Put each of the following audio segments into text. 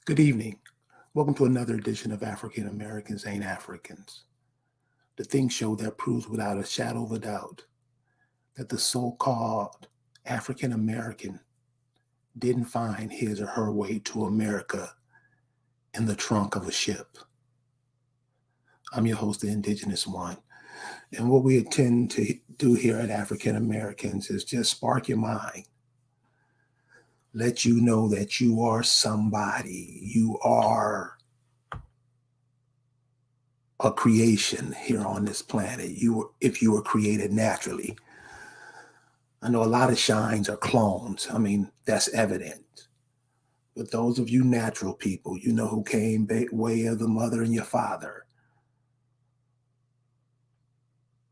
Good evening. Welcome to another edition of African Americans Ain't Africans, the Think Show that proves without a shadow of a doubt that the so called African American didn't find his or her way to America in the trunk of a ship. I'm your host, the Indigenous One. And what we intend to do here at African Americans is just spark your mind, let you know that you are somebody, you are a creation here on this planet. If you were created naturally. I know a lot of shines are clones. I mean, that's evident. But those of you natural people, you know who came way of the mother and your father,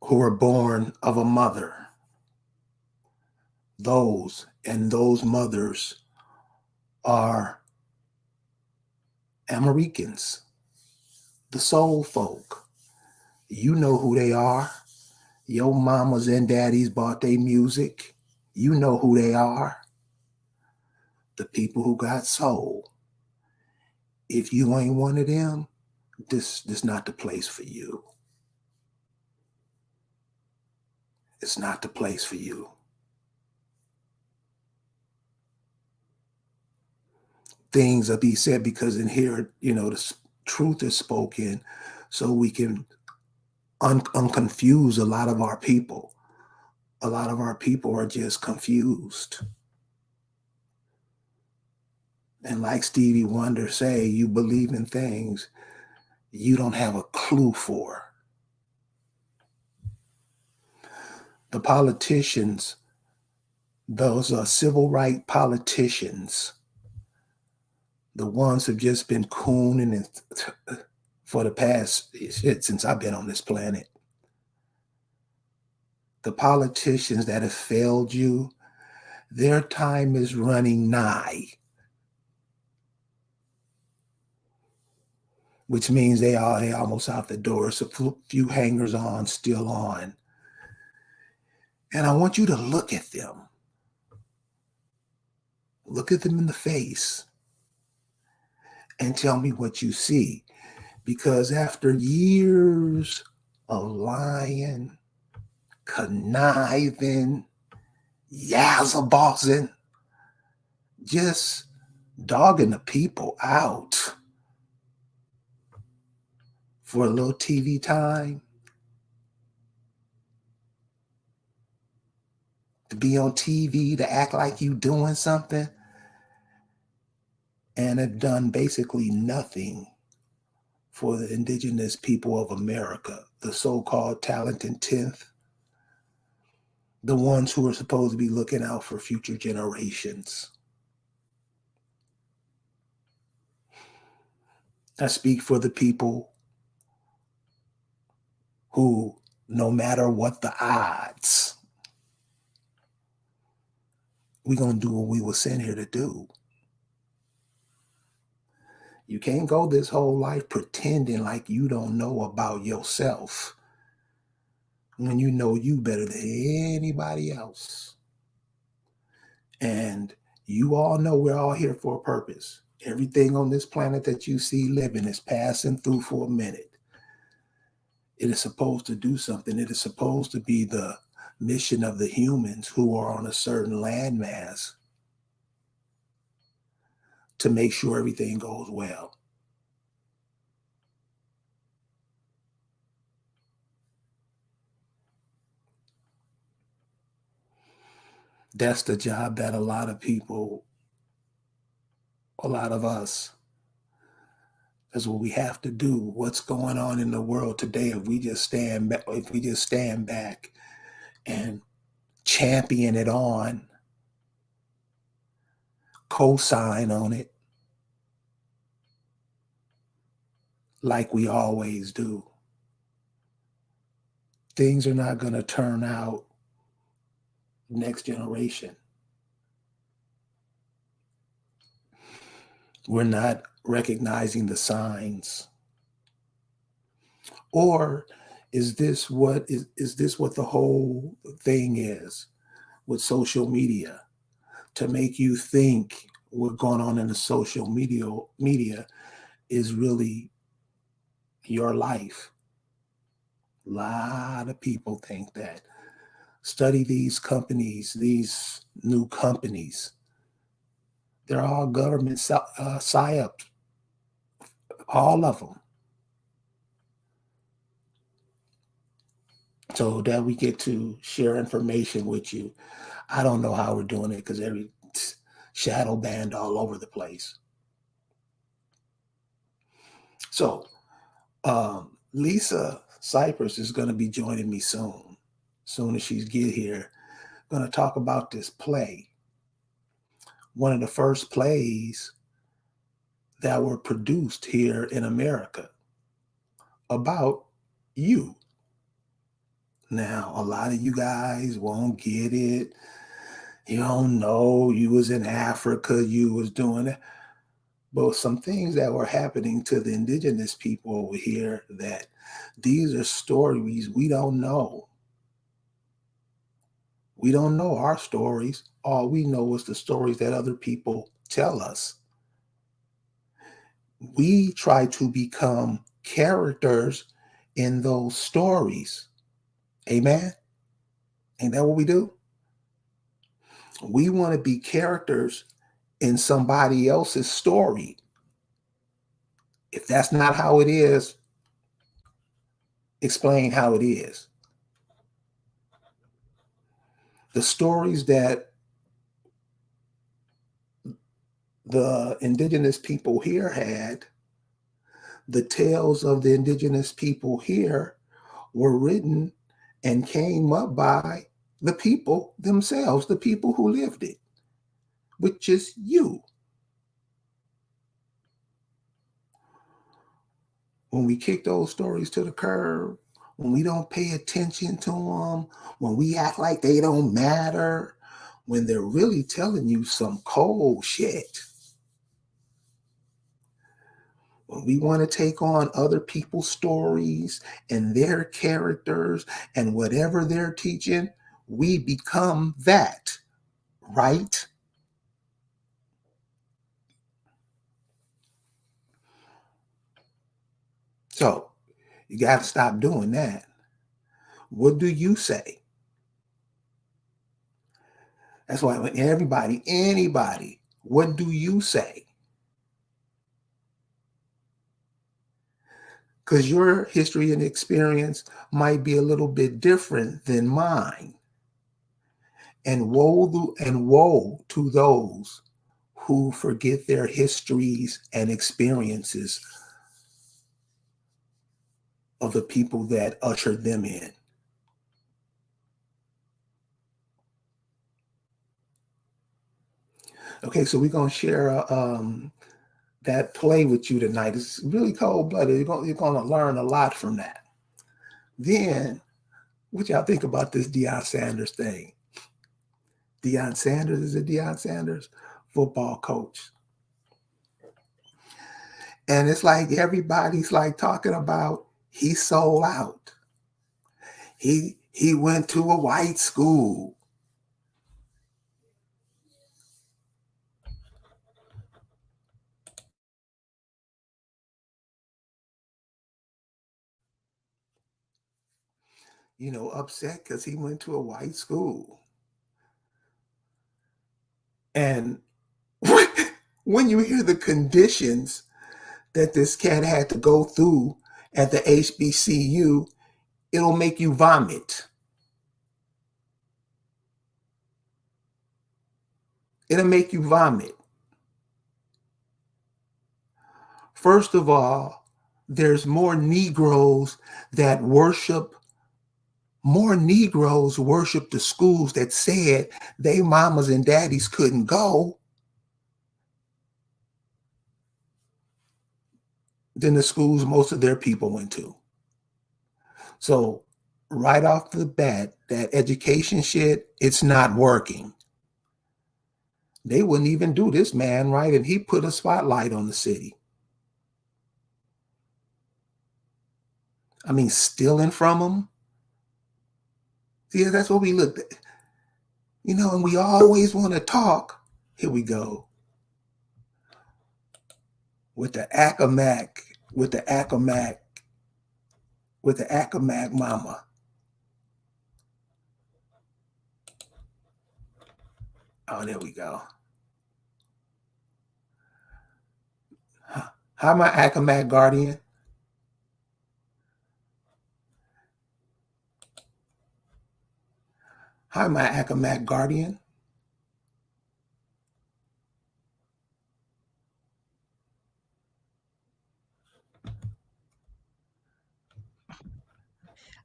who were born of a mother. Those mothers are Americans, the soul folk. You know who they are. Your mamas and daddies bought their music. You know who they are. The people who got soul. If you ain't one of them, this not the place for you. It's not the place for you. Things will be said because in here, the truth is spoken so we can unconfuse a lot of our people. A lot of our people are just confused. And like Stevie Wonder say, you believe in things you don't have a clue for. The politicians, those civil rights politicians, the ones who've just been cooning for the past since I've been on this planet. The politicians that have failed you, their time is running nigh, which means they almost out the door. It's a few hangers on still on. And I want you to look at them. Look at them in the face and tell me what you see. Because after years of lying, conniving, yazzabossing, just dogging the people out for a little TV time, to be on TV, to act like you doing something, and have done basically nothing for the indigenous people of America, the so-called talented 10th, the ones who are supposed to be looking out for future generations. I speak for the people who, no matter what the odds, we're going to do what we were sent here to do. You can't go this whole life pretending like you don't know about yourself when you know you better than anybody else. And you all know we're all here for a purpose. Everything on this planet that you see living is passing through for a minute. It is supposed to do something. It is supposed to be the mission of the humans who are on a certain landmass to make sure everything goes well. That's the job that a lot of people, a lot of us, that's what we have to do. What's going on in the world today, if we just stand back and champion it on, co-sign on it, like we always do. Things are not going to turn out next generation. We're not recognizing the signs. Or is this what the whole thing is with social media? To make you think what's going on in the social media is really your life. A lot of people think that. Study these companies, these new companies. They're all government psyops, all of them. So that we get to share information with you. I don't know how we're doing it because every shadow banned all over the place. So Lisa Cypress is going to be joining me soon as she get here. Going to talk about this play. One of the first plays that were produced here in America about you. Now, a lot of you guys won't get it. You don't know you was in Africa, you was doing it. But some things that were happening to the indigenous people over here, that these are stories we don't know. We don't know our stories. All we know is the stories that other people tell us. We try to become characters in those stories. Amen? Ain't that what we do? We want to be characters in somebody else's story. If that's not how it is, explain how it is. The stories that the indigenous people here had, the tales of the indigenous people here were written and came up by the people themselves, the people who lived it, which is you. When we kick those stories to the curb, when we don't pay attention to them, when we act like they don't matter, when they're really telling you some cold shit, when we want to take on other people's stories and their characters and whatever they're teaching, we become that, right? So you got to stop doing that. What do you say? That's why when anybody, what do you say? Because your history and experience might be a little bit different than mine. And woe to those who forget their histories and experiences of the people that ushered them in. Okay, so we're going to share that play with you tonight. It's really cold-blooded. You're going to learn a lot from that. Then, what y'all think about this Deion Sanders thing? Deion Sanders, is it Deion Sanders? Football coach. And it's like everybody's like talking about he sold out. He went to a white school. Upset because he went to a white school. And when you hear the conditions that this cat had to go through at the HBCU, it'll make you vomit. It'll make you vomit. First of all, there's more Negroes worship the schools that said they mamas and daddies couldn't go than the schools most of their people went to. So right off the bat, that education shit, it's not working. They wouldn't even do this man right, and he put a spotlight on the city. I mean, stealing from them. See, that's what we looked at. And we always want to talk. Here we go. With the Accomack, with the Accomack, with the Accomack mama. Oh, there we go. Hi, my Accomack guardian. Hi, my Accomack guardian.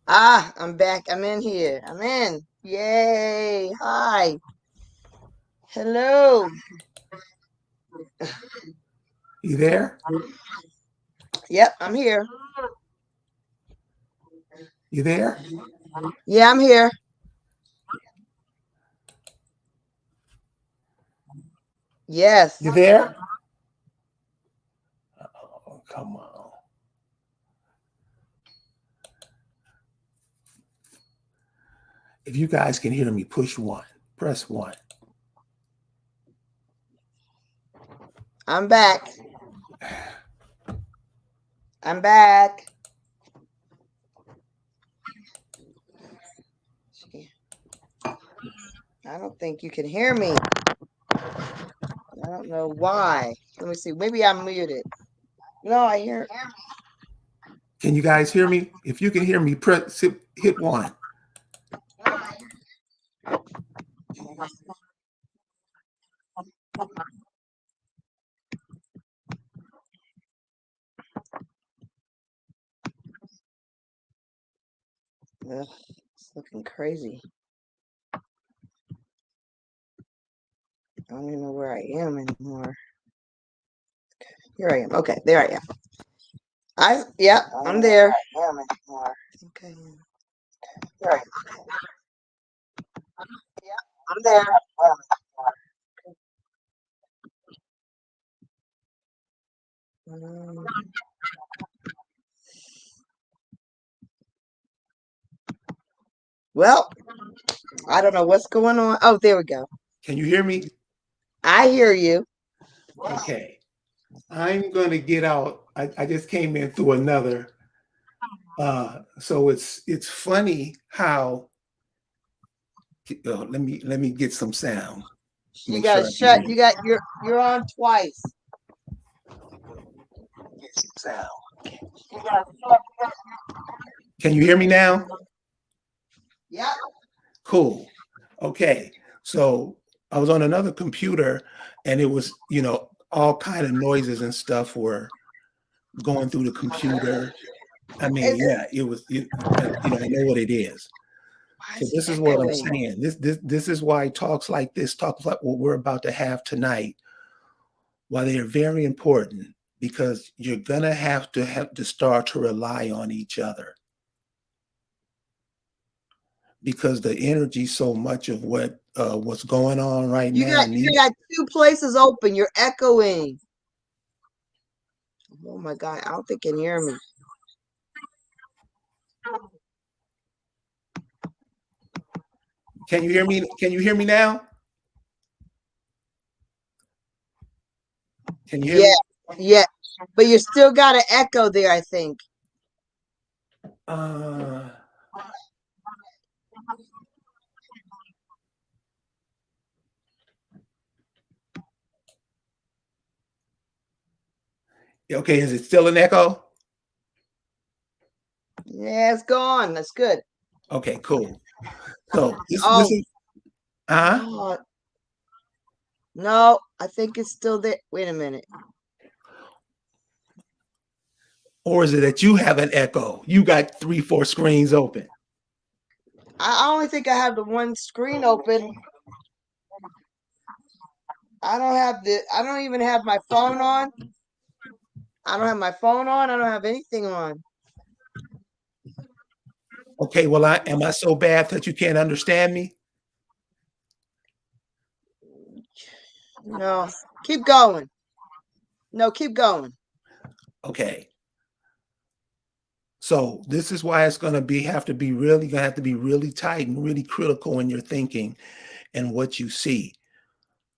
Ah, I'm back. I'm in here. I'm in. Yay. Hi. Hello. You there? Yep, I'm here. You there? Yeah, I'm here. Yes. You there? Oh, come on. If you guys can hear me, push 1. Press 1. I'm back. I'm back. I don't think you can hear me. I don't know why. Let me see. Maybe I'm muted. No, I hear. Can you guys hear me? If you can hear me, hit 1. Ugh, it's looking crazy. I don't even know where I am anymore. Here I am. Okay, there I am. Yeah, I'm there. I think I am. Here I am. Yeah, I'm there. Um, well, I don't know what's going on. Oh, there we go. Can you hear me? I hear you. Okay. I'm going to get out. I just came in through another. So it's funny how. Let me get some sound. You Make got to sure I can hear shut. you. You're on twice. Get some sound. Can you hear me now? Yep. Cool. Okay. So I was on another computer, and it was all kind of noises and stuff were going through the computer. I mean, It's, yeah, it was. I know what it is. why So is it this is what I'm echoing? saying. This is why talks like this, talks like what we're about to have tonight, why they are very important, because you're gonna have to start to rely on each other, because the energy, so much of what's going on right now You needs. got two places open. You're echoing. Oh my God! I don't think you can hear me. Can you hear me? Can you hear me now? Can you hear Yeah, me? yeah, but you still got an echo there. I think. Uh, okay, is it still an echo? Yeah, it's gone. That's good. Okay, cool. So this Oh, is oh no, I think it's still there. Wait a minute. or is it that you have an echo? You got 3, 4 screens open. I only think I have the one screen open. I don't even have my phone on. I don't have my phone on. I don't have anything on. Okay, well, am I so bad that you can't understand me? No, keep going. No, keep going. Okay. So this is why it's gonna have to be really tight and really critical in your thinking and what you see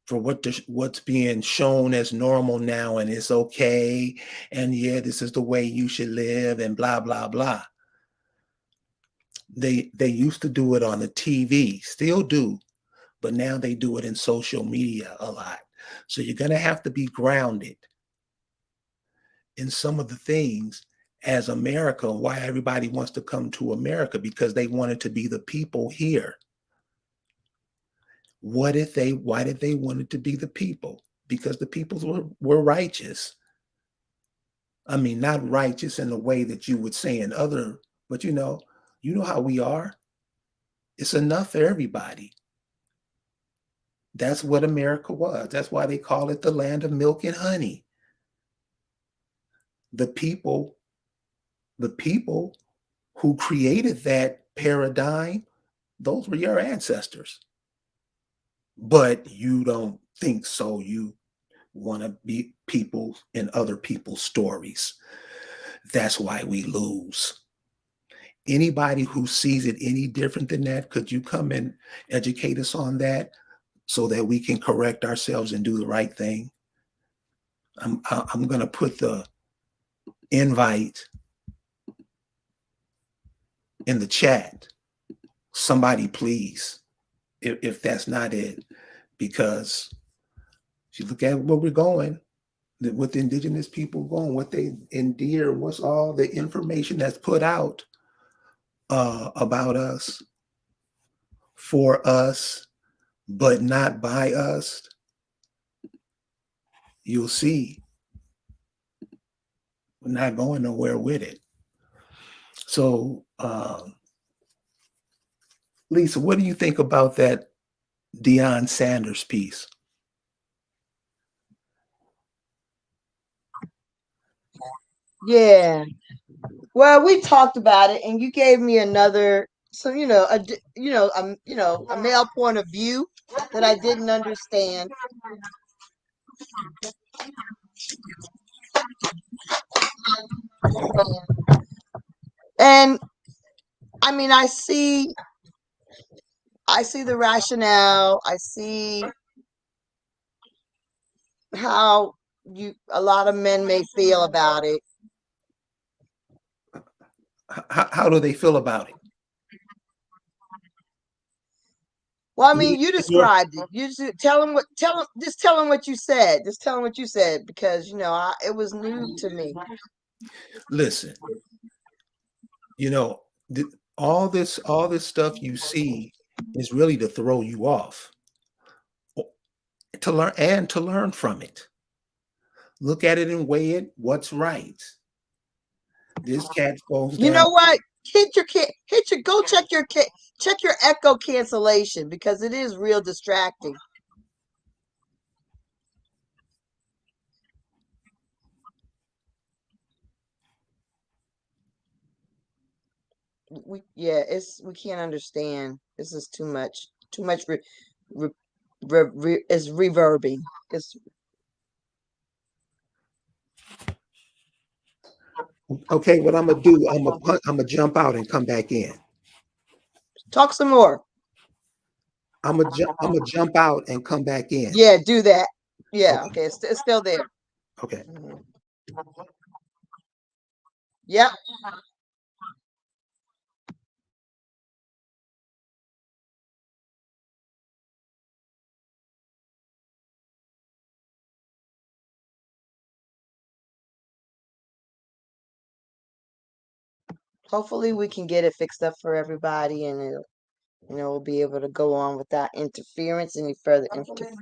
for what's being shown as normal now and it's okay and yeah, this is the way you should live and blah blah blah. They used to do it on the TV, still do, but now they do it in social media a lot. So you're gonna have to be grounded in some of the things as America, why everybody wants to come to America because they wanted to be the people here. Why did they want it to be the people? Because the peoples were righteous. I mean, not righteous in the way that you would say in other, but you know how we are. It's enough for everybody. That's what America was. That's why they call it the land of milk and honey. The people, the people who created that paradigm, those were your ancestors. But you don't think so. You want to be people in other people's stories. That's why we lose. Anybody who sees it any different than that, could you come and educate us on that so that we can correct ourselves and do the right thing? I'm going to put the invite in the chat. Somebody, please, if that's not it, because if you look at where we're going, with the indigenous people going, what they endear, what's all the information that's put out about us, for us, but not by us, you'll see we're not going nowhere with it. So, Lisa, what do you think about that Deion Sanders piece? Yeah. Well, we talked about it, and you gave me another, so a male point of view that I didn't understand. And I mean, I see the rationale. I see how a lot of men may feel about it. How do they feel about it? Well, I mean, you described it. You just just tell them what you said. Just tell them what you said because it was new to me. Listen, you know, all this stuff you see is really to throw you off, to learn from it. Look at it and weigh it. What's right? This cat goes You down. know what? Go check your echo cancellation because it is real distracting. We can't understand. This is too much. Too much. Re, is reverbing. It's Okay, what I'm gonna do? I'm gonna jump out and come back in. talk some more. I'm gonna jump out and come back in. Yeah, do that. Yeah, Okay. okay, it's still there. Okay. Mhm. Yep. Hopefully we can get it fixed up for everybody and we'll be able to go on without interference, any further interference.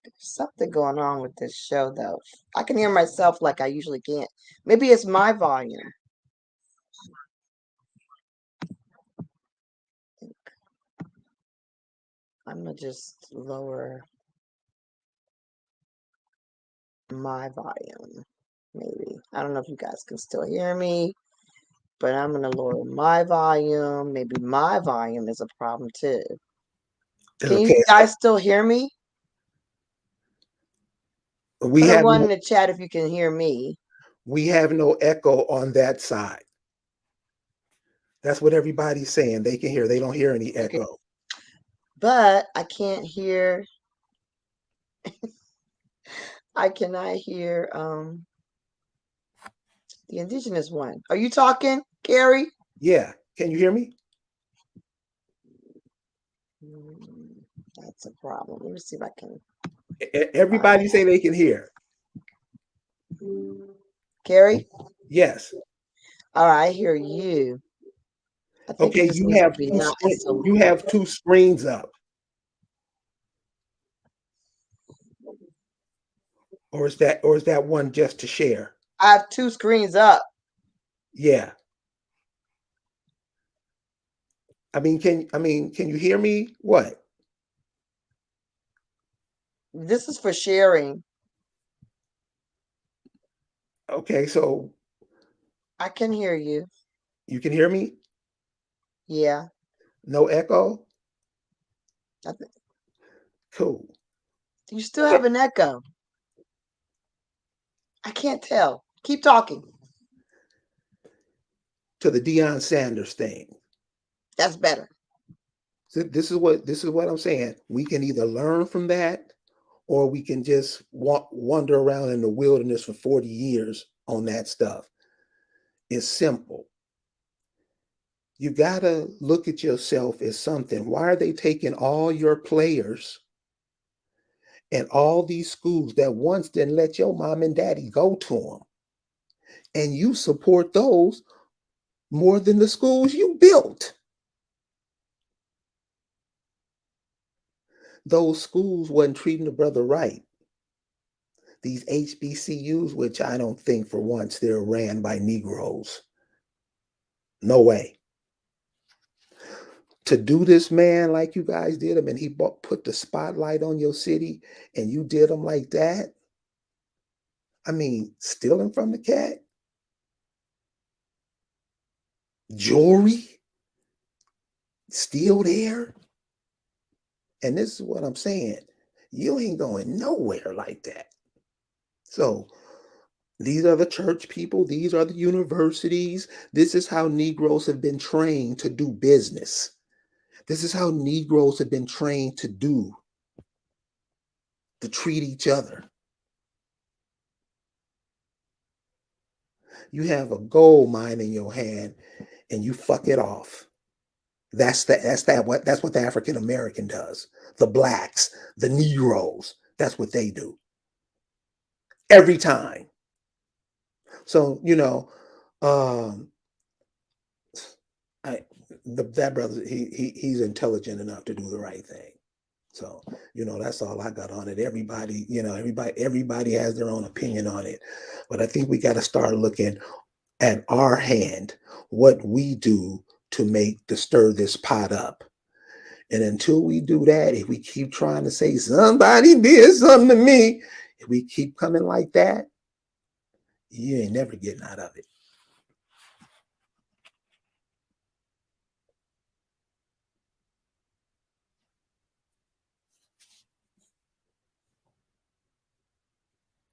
There's something going on with this show though. I can hear myself like I usually can't. Maybe it's my volume. I'm gonna just lower my volume. Maybe. I don't know if you guys can still hear me, but I'm gonna lower my volume. Maybe my volume is a problem too. Can you Okay, guys still hear me? we Put a have one no, in the chat if you can hear me. we have no echo on that side. That's what everybody's saying. They can hear. They don't hear any Okay. echo. But I can't hear. I cannot hear the indigenous one. Are you talking, Carrie? Yeah. Can you hear me? That's a problem. Let me see if I can find Everybody say they can hear. Carrie. Yes. All right, I hear you. I think it Okay. just needs to be not so. You have two screens up, or is that one just to share? I have two screens up. Yeah. Can you hear me? What? This is for sharing. Okay. So I can hear you. you can hear me? Yeah. No echo? I th- Cool. you still have an echo. I can't tell. Keep talking. To the Deion Sanders thing. That's better. So this is what I'm saying. We can either learn from that, or we can just wander around in the wilderness for 40 years on that stuff. It's simple. You gotta look at yourself as something. Why are they taking all your players and all these schools that once didn't let your mom and daddy go to them, and you support those more than the schools you built? Those schools wasn't treating the brother right. These HBCUs, which I don't think for once they're ran by Negroes. No way. To do this man like you guys did him, and he put the spotlight on your city, and you did him like that. I mean, stealing from the cat, jewelry still there. And this is what I'm saying. You ain't going nowhere like that. So these are the church people. These are the universities. This is how Negroes have been trained to do business. This is how Negroes have been trained to treat each other. You have a gold mine in your hand and you fuck it off. That's what the African American does. The blacks, the Negroes, that's what they do. Every time. So, um I that brother, he's intelligent enough to do the right thing. So, that's all I got on it. Everybody has their own opinion on it. But I think we got to start looking at our hand, what we do to stir this pot up. And until we do that, if we keep trying to say somebody did something to me, if we keep coming like that, you ain't never getting out of it.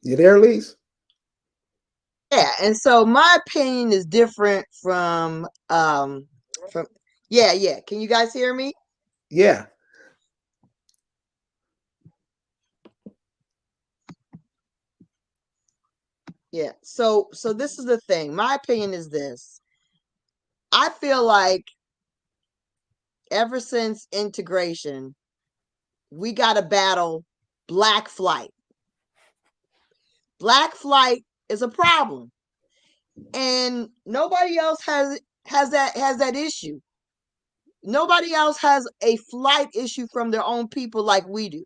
You there, Lise? Yeah, and so my opinion is different from yeah, yeah. Can you guys hear me? Yeah. Yeah. So this is the thing. My opinion is this. I feel like ever since integration, we got to battle black flight. Black flight is a problem. And nobody else has that issue. Nobody else has a flight issue from their own people like we do.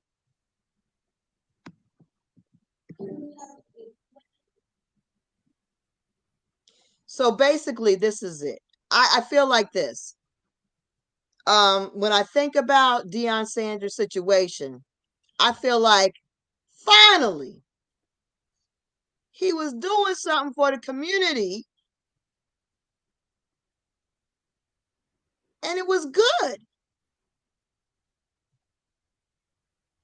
So basically, this is it. I feel like this. When I think about Deion Sanders' situation, I feel like finally he was doing something for the community, and it was good.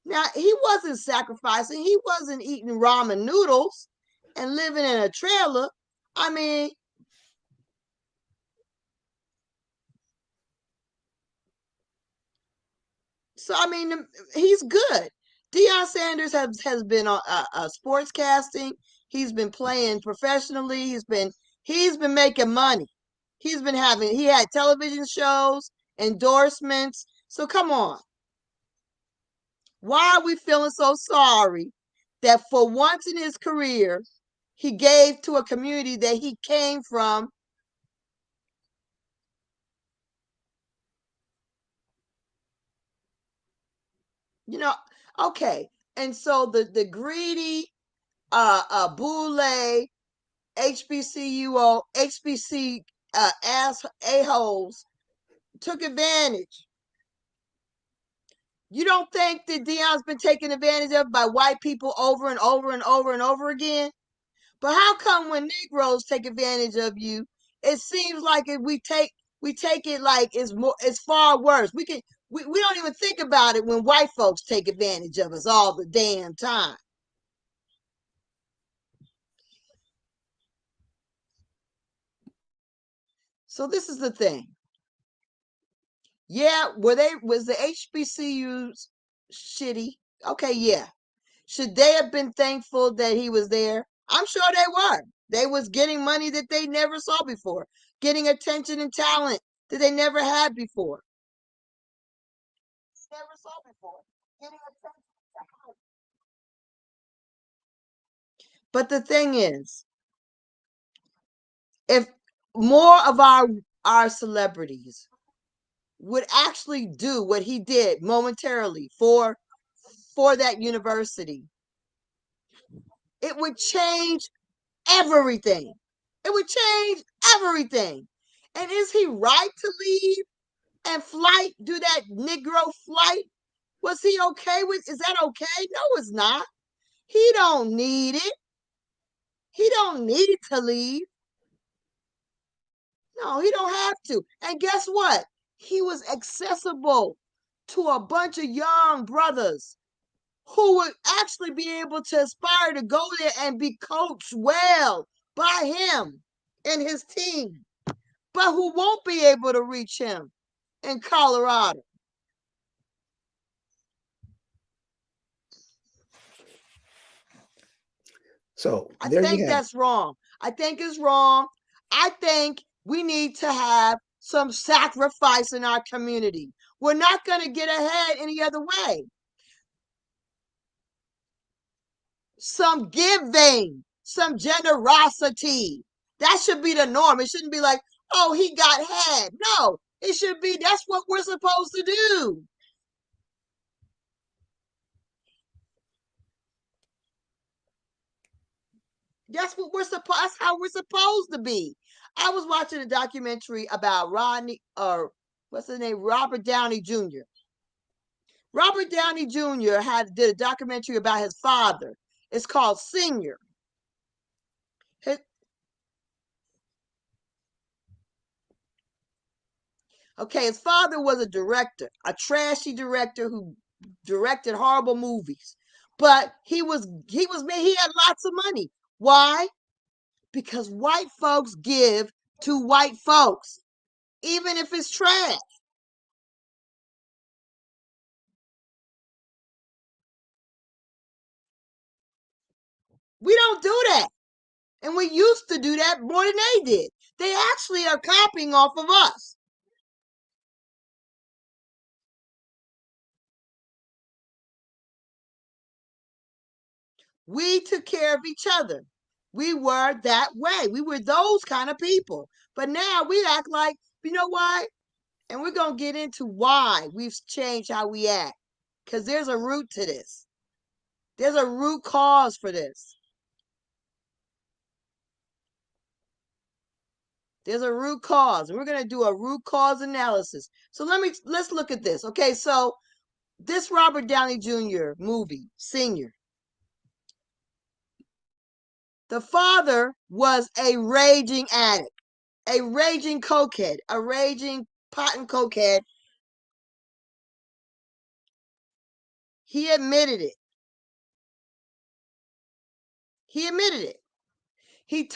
Now, he wasn't sacrificing. He wasn't eating ramen noodles and living in a trailer. I mean, he's good. Deion Sanders has been on sports casting. He's been playing professionally. He's been making money. He had television shows, endorsements. So come on. Why are we feeling so sorry that for once in his career, he gave to a community that he came from? You know, okay. And so the greedy Boule, HBCUO, HBC ass a-holes took advantage. You don't think that Deion's been taken advantage of by white people over and over and over and over again? But how come when Negroes take advantage of you, it seems like we take it like it's far worse. We don't even think about it when white folks take advantage of us all the damn time. So this is the thing. Yeah, was the HBCUs shitty? Okay, yeah. Should they have been thankful that he was there? I'm sure they were. They was getting money that they never saw before, getting attention and talent that they never had before. Never saw before. Getting attention and talent. But the thing is, if more of our celebrities would actually do what he did momentarily for that university, it would change everything. It would change everything. And is he right to leave and do that Negro flight? Was he okay with? Is that okay? No, it's not. He don't need it. He don't need to leave. No, he don't have to. And guess what? He was accessible to a bunch of young brothers who would actually be able to aspire to go there and be coached well by him and his team, but who won't be able to reach him in Colorado. So I there you think have it. that's wrong. I think it's wrong. I think we need to have some sacrifice in our community. We're not going to get ahead any other way. Some giving, some generosity. That should be the norm. It shouldn't be like, oh, he got had. No, it should be that's what we're supposed to do. That's how we're supposed to be. I was watching a documentary about Rodney or what's his name? Robert Downey Jr. Robert Downey Jr. did a documentary about his father. It's called Senior. His, okay, his father was a director, a trashy director who directed horrible movies. But he had lots of money. Why? Because white folks give to white folks, even if it's trash. We don't do that. And we used to do that more than they did. They actually are copying off of us. We took care of each other. We were that way. We were those kind of people. But now we act like, you know why? And we're going to get into why we've changed how we act. Because there's a root to this. There's a root cause for this. There's a root cause, and we're going to do a root cause analysis. So let's look at this. Okay, so this Robert Downey Jr. movie, Senior, the father was a raging addict, a raging cokehead, a raging pot and cokehead. He admitted it. He admitted it. He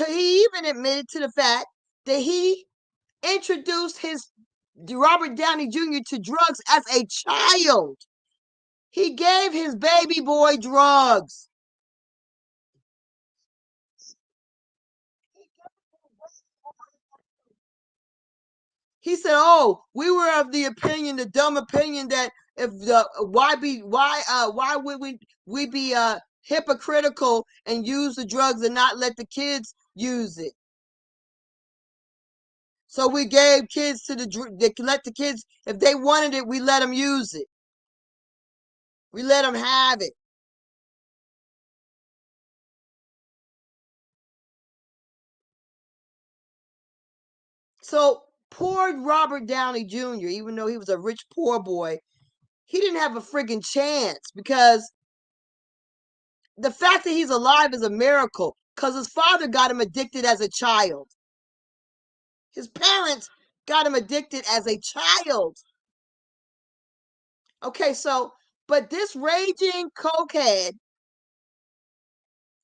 even admitted to the fact that he introduced his Robert Downey Jr. to drugs as a child. He gave his baby boy drugs. He said, "Oh, we were of the opinion, the dumb opinion, that if the why would we be hypocritical and use the drugs and not let the kids use it? So we gave kids to let the kids, if they wanted it, we let them use it. We let them have it." So poor Robert Downey Jr., even though he was a rich poor boy, he didn't have a friggin' chance, because the fact that he's alive is a miracle, because his father got him addicted as a child. His parents got him addicted as a child. Okay, so, but this raging cokehead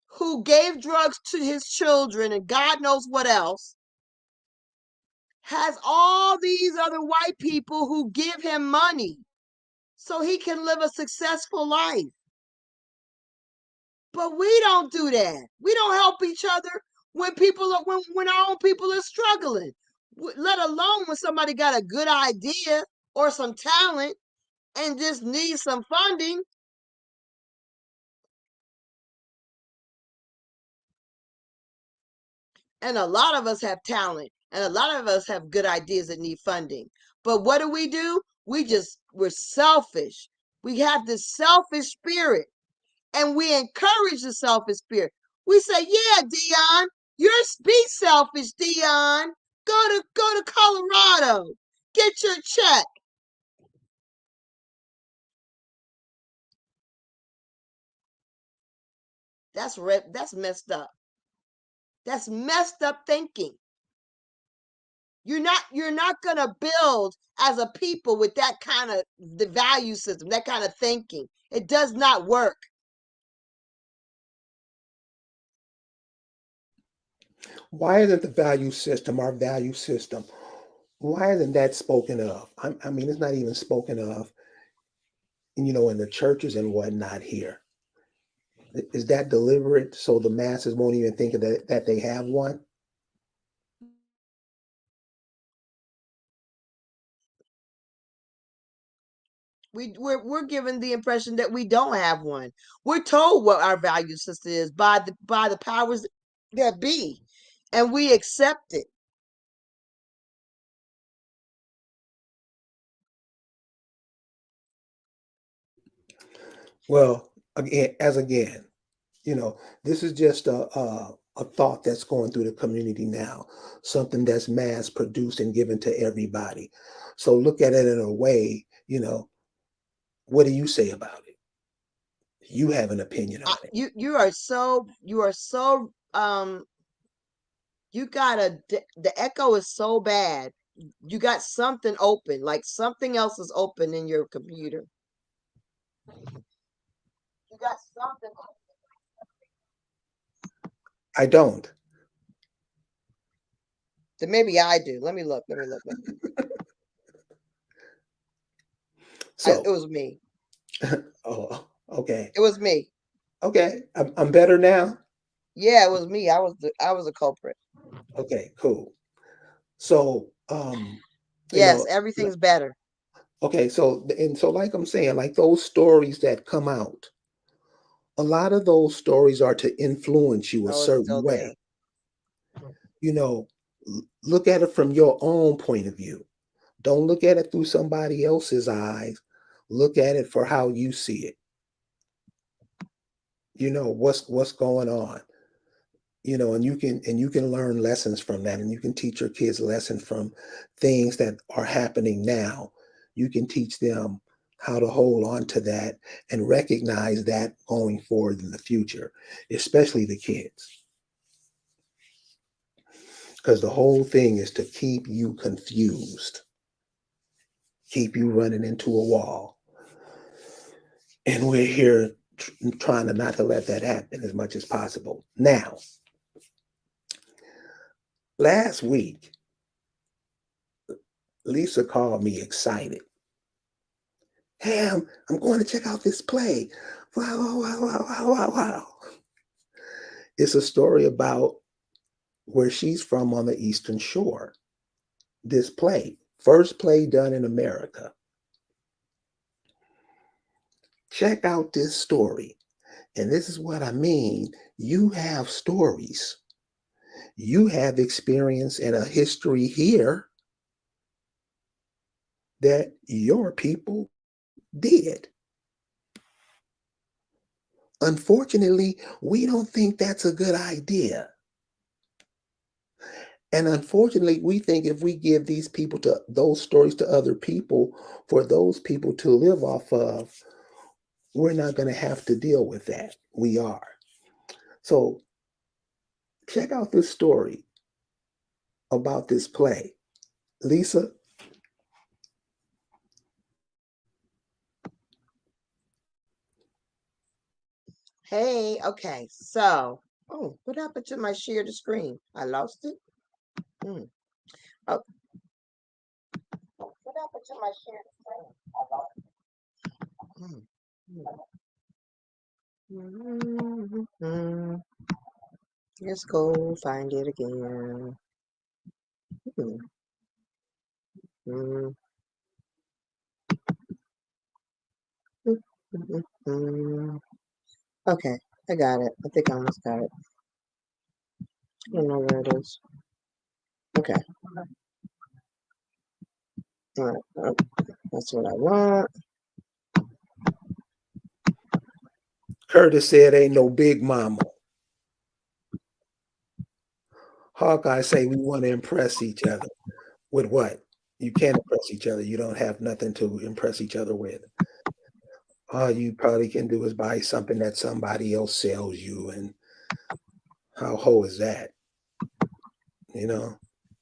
who gave drugs to his children and God knows what else has all these other white people who give him money so he can live a successful life. But we don't do that. We don't help each other when when our own people are struggling. Let alone when somebody got a good idea or some talent and just needs some funding. And a lot of us have talent, and a lot of us have good ideas that need funding. But what do? We're selfish. We have this selfish spirit, and we encourage the selfish spirit. We say, "Yeah, Dion, be selfish, Dion. Go to Colorado. Get your check." That's messed up. That's messed up thinking. You're not gonna build as a people with that kind of the value system, that kind of thinking. It does not work. Why isn't the value system, our value system, why isn't that spoken of? I mean, it's not even spoken of, in the churches and whatnot here. Is that deliberate so the masses won't even think of that they have one? We're given the impression that we don't have one. We're told what our value system is by the powers that be, and we accept it. Well, again, this is just a thought that's going through the community now, something that's mass produced and given to everybody. So look at it in a way, what do you say about it? You have an opinion on it. You are so you got the echo is so bad. You got something open, like something else is open in your computer. You got something. I don't. Then maybe I do. Let me look. It So, was me. oh, okay. It was me. Okay. I'm better now. Yeah, it was me. I was a culprit. Okay, cool. So, you Yes, know, everything's better. okay, so like I'm saying, like those stories that come out, a lot of those stories are to influence you a Oh, it's certain still there. way. You know, look at it from your own point of view. Don't look at it through somebody else's eyes. Look at it for how you see it. What's going on. And you can learn lessons from that, and you can teach your kids lessons from things that are happening now. You can teach them how to hold on to that and recognize that going forward in the future, especially the kids, because the whole thing is to keep you confused, keep you running into a wall. And we're here trying to not to let that happen as much as possible. Now, last week, Lisa called me excited. Hey, I'm going to check out this play. Wow, wow, wow, wow, wow, wow, wow. It's a story about where she's from on the Eastern Shore. This play, first play done in America. Check out this story. And this is what I mean. You have stories. You have experience and a history here that your people did. Unfortunately, we don't think that's a good idea. And unfortunately, we think if we give those stories to other people for those people to live off of, we're not going to have to deal with that. We are. So check out this story about this play. Lisa, Hey, okay. So, oh, what happened to my share the screen? I lost it. Hmm. Oh, what happened to my share the screen? I lost it. Hmm. Let's go find it again. Hmm. Hmm. Hmm. Okay, I got it. I think I almost got it. I don't know where it is. Okay, all right. Oh, that's what I want. Curtis said ain't no big mama. Hawkeye say we want to impress each other. With what? You can't impress each other. You don't have nothing to impress each other with. All you probably can do is buy something that somebody else sells you. And how hoe is that? You know,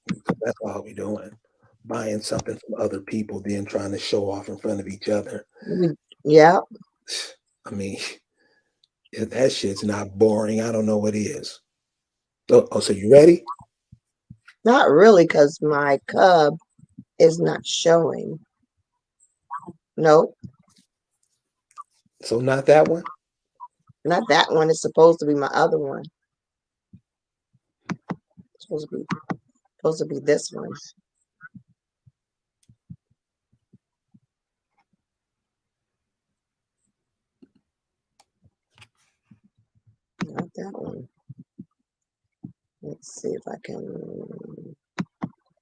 because that's all we're doing. Buying something from other people, then trying to show off in front of each other. Yeah, I mean, if that shit's not boring, I don't know what is. Oh, so you ready? not really, because my cub is not showing. Nope, So not that one? not that one. It's supposed to be my other one. It's supposed to be this one. Not that one. Let's see if I can.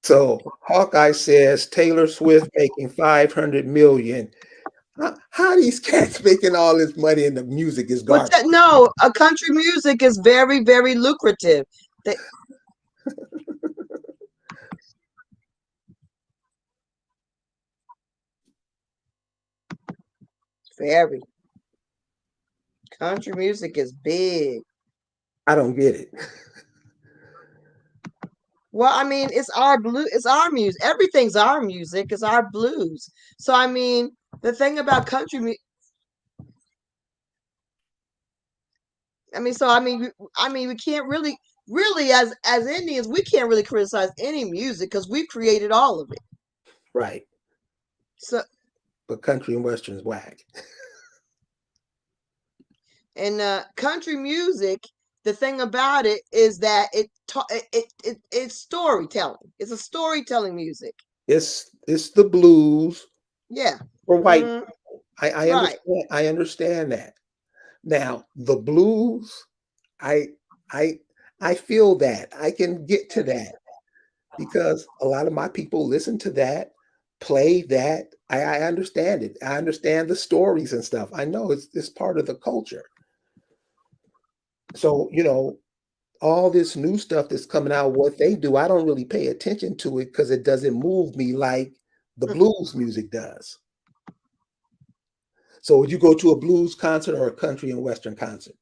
So Hawkeye says Taylor Swift making 500 million. How these cats making all this money and the music is But garbage? no, a country music is very, very lucrative. They, very country music is big. I don't get it. Well, I mean, it's our blue, it's our music. Everything's our music. It's our blues. So I mean, the thing about country music. I mean, so we can't really as Indians, we can't really criticize any music because we've created all of it. Right. So But country and western's whack. and country music, the thing about it is that it's storytelling. It's a storytelling music. It's the blues Yeah. for white Mm, people. I right. understand. I understand that. Now the blues, I I I feel that. I can get to that because a lot of my people listen to that, play that. I understand it. I understand the stories and stuff. I know it's part of the culture. So, all this new stuff that's coming out, what they do, I don't really pay attention to it because it doesn't move me like the blues music does. So would you go to a blues concert or a country and western concert?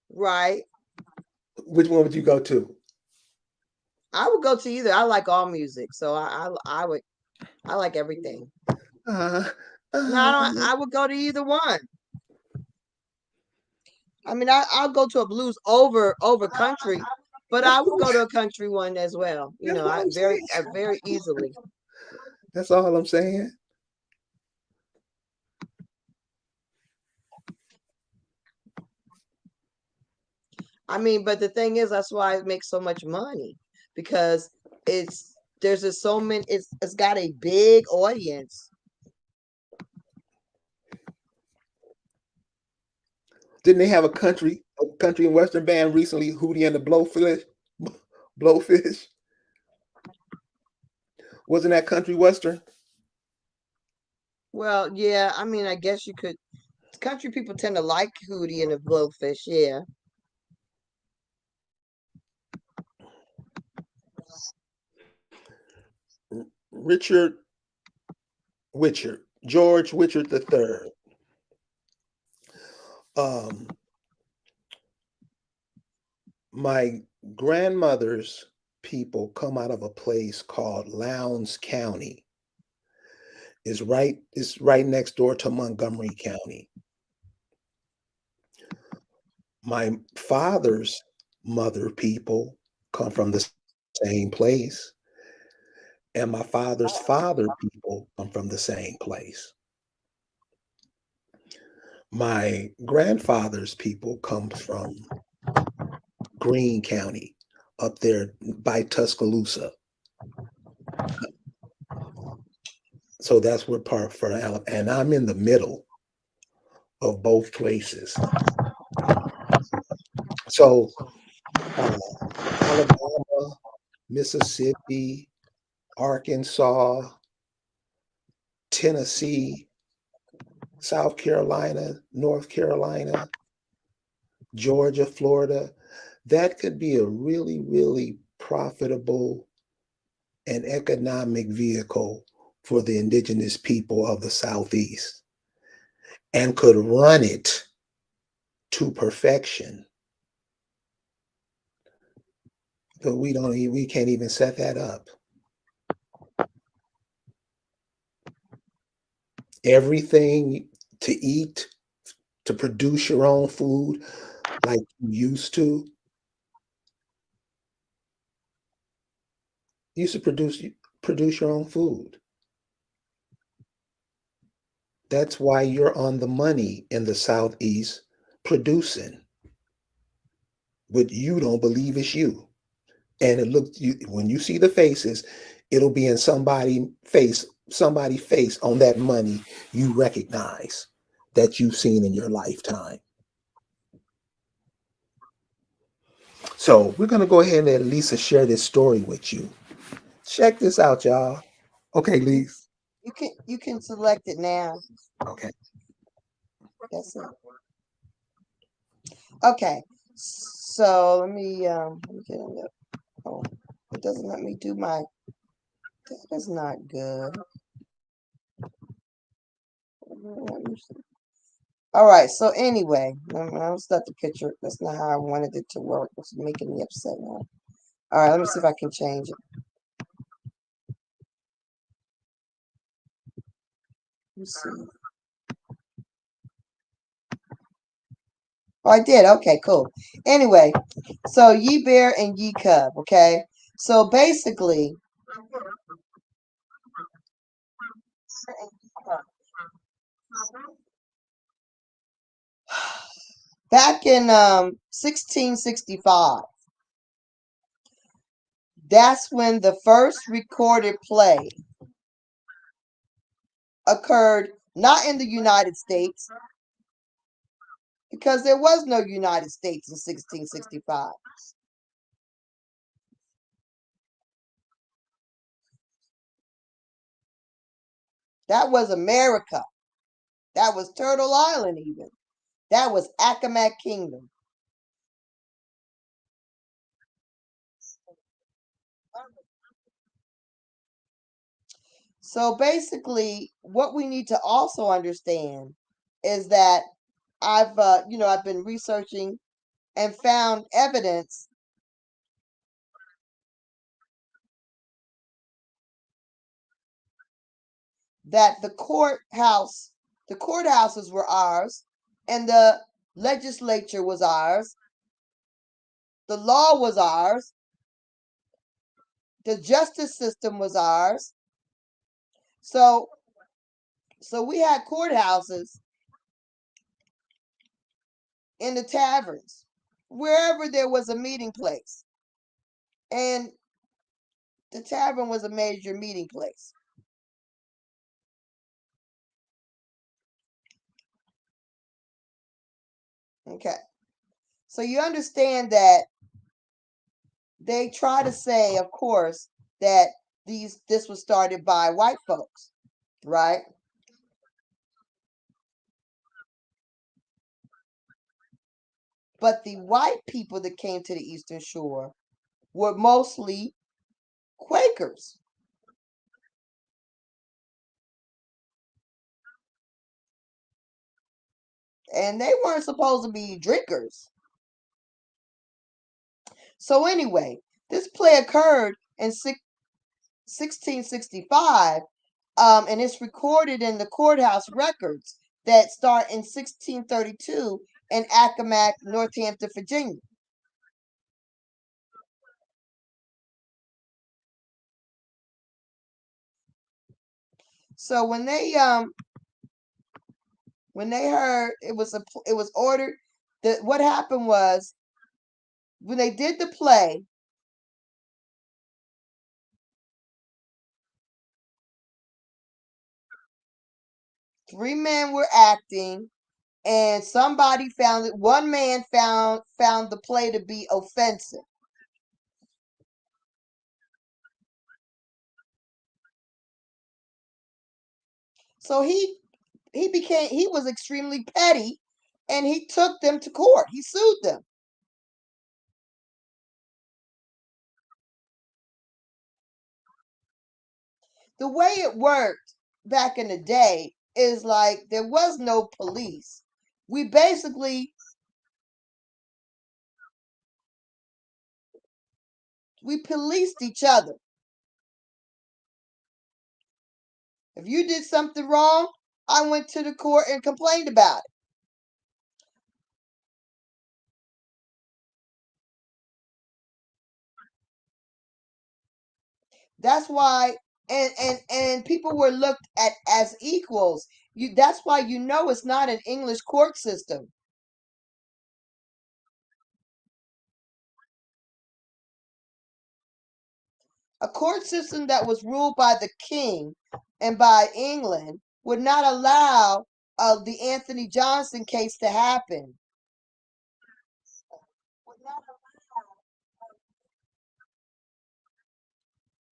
Right. Which one would you go to? I would go to either. I like all music, so I like everything. Uh, No, uh, I would go to either one. I mean, I'll go to a blues over country, but that's I would what go to a country one as well. You that's know, what I I'm saying. very easily. That's all I'm saying. I mean, but the thing is, that's why it makes so much money because there's just so many. It's got a big audience. Didn't they have a country and western band recently, Hootie and the Blowfish? Blowfish? Wasn't that country western? Well, yeah. I mean, I guess you could. Country people tend to like Hootie and the Blowfish. Yeah. Richard Witcher, George Witcher III. Um, my grandmother's people come out of a place called Lowndes County. Is right next door to Montgomery County. My father's mother people come from the same place, and my father's father people come from the same place. My grandfather's people comes from Greene County, up there by Tuscaloosa. So that's where part for and I'm in the middle of both places. So uh, Alabama, Mississippi, Arkansas, Tennessee, South Carolina, North Carolina, Georgia, Florida, that could be a really, really profitable and economic vehicle for the indigenous people of the Southeast and could run it to perfection. But we can't even set that up. Everything to eat, to produce your own food like you used to produce your own food. That's why you're on the money in the Southeast producing what you don't believe is you. And it looks you when you see the faces, it'll be in somebody face on that money you recognize that you've seen in your lifetime. So we're gonna go ahead and let Lisa share this story with you. Check this out, y'all. Okay, Lisa. You can select it now. Okay. That's it. Okay. So let me get in there. Oh, it doesn't let me do my. That is not good. Let me see. All right. So anyway, I'll start the picture. That's not how I wanted it to work. It's making me upset now. All right. Let me see if I can change it. Let me see. Oh, I did. Okay, cool. Anyway, so Ye Bear and Ye Cubb. Okay. So basically, back in 1665, that's when the first recorded play occurred, not in the United States, because there was no United States in 1665. That was America. That was Turtle Island, even. That was Accomack Kingdom. So basically, what we need to also understand is that I've been researching and found evidence that the courthouses were ours, and the legislature was ours, the law was ours, the justice system was ours. So, so we had courthouses in the taverns, wherever there was a meeting place, and the tavern was a major meeting place. Okay, so you understand that they try to say, of course, that this was started by white folks, right? But the white people that came to the Eastern Shore were mostly Quakers, and they weren't supposed to be drinkers. So anyway, this play occurred in 1665, and it's recorded in the courthouse records that start in 1632 in Accomack, Northampton, Virginia. So when they heard it was ordered that what happened was when they did the play, 3 men were acting, and somebody found it. One man found the play to be offensive. So he was extremely petty, and he took them to court. He sued them. The way it worked back in the day is like there was no police. We basically we policed each other. If you did something wrong, I went to the court and complained about it. That's why and people were looked at as equals. That's why it's not an English court system. A court system that was ruled by the king and by England would not allow the Anthony Johnson case to happen.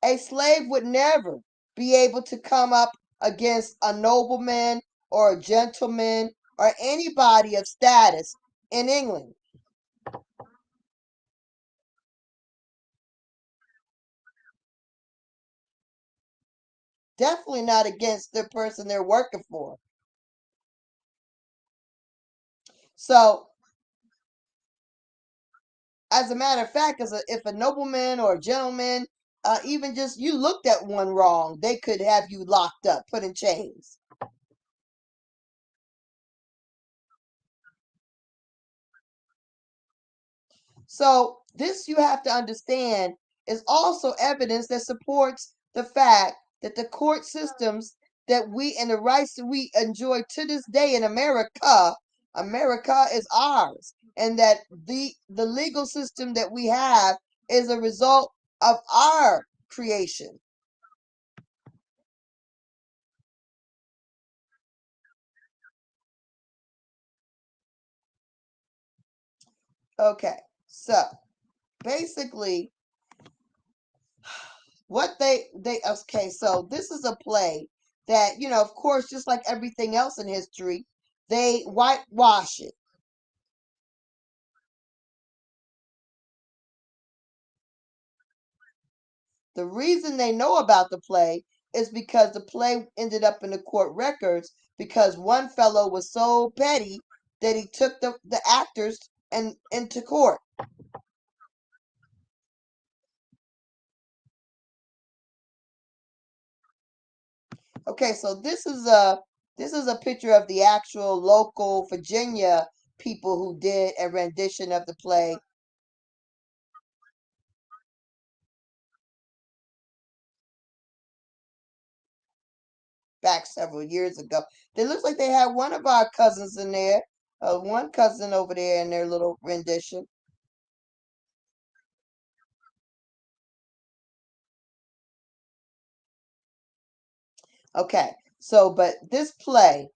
A slave would never be able to come up against a nobleman or a gentleman or anybody of status in England. Definitely not against the person they're working for. So, as a matter of fact, if a nobleman or a gentleman, even just you looked at one wrong, they could have you locked up, put in chains. So this you have to understand is also evidence that supports the fact that the court systems that we and the rights that we enjoy to this day in America, America is ours, and that the legal system that we have is a result of our creation. Okay, so basically what they okay, so this is a play that of course, just like everything else in history, they whitewash it. The reason they know about the play is because the play ended up in the court records because one fellow was so petty that he took the actors and into court. Okay, so this is a picture of the actual local Virginia people who did a rendition of the play. Back several years ago. It looks like they had one of our cousins in there, one cousin over there in their little rendition. Okay, so but this play,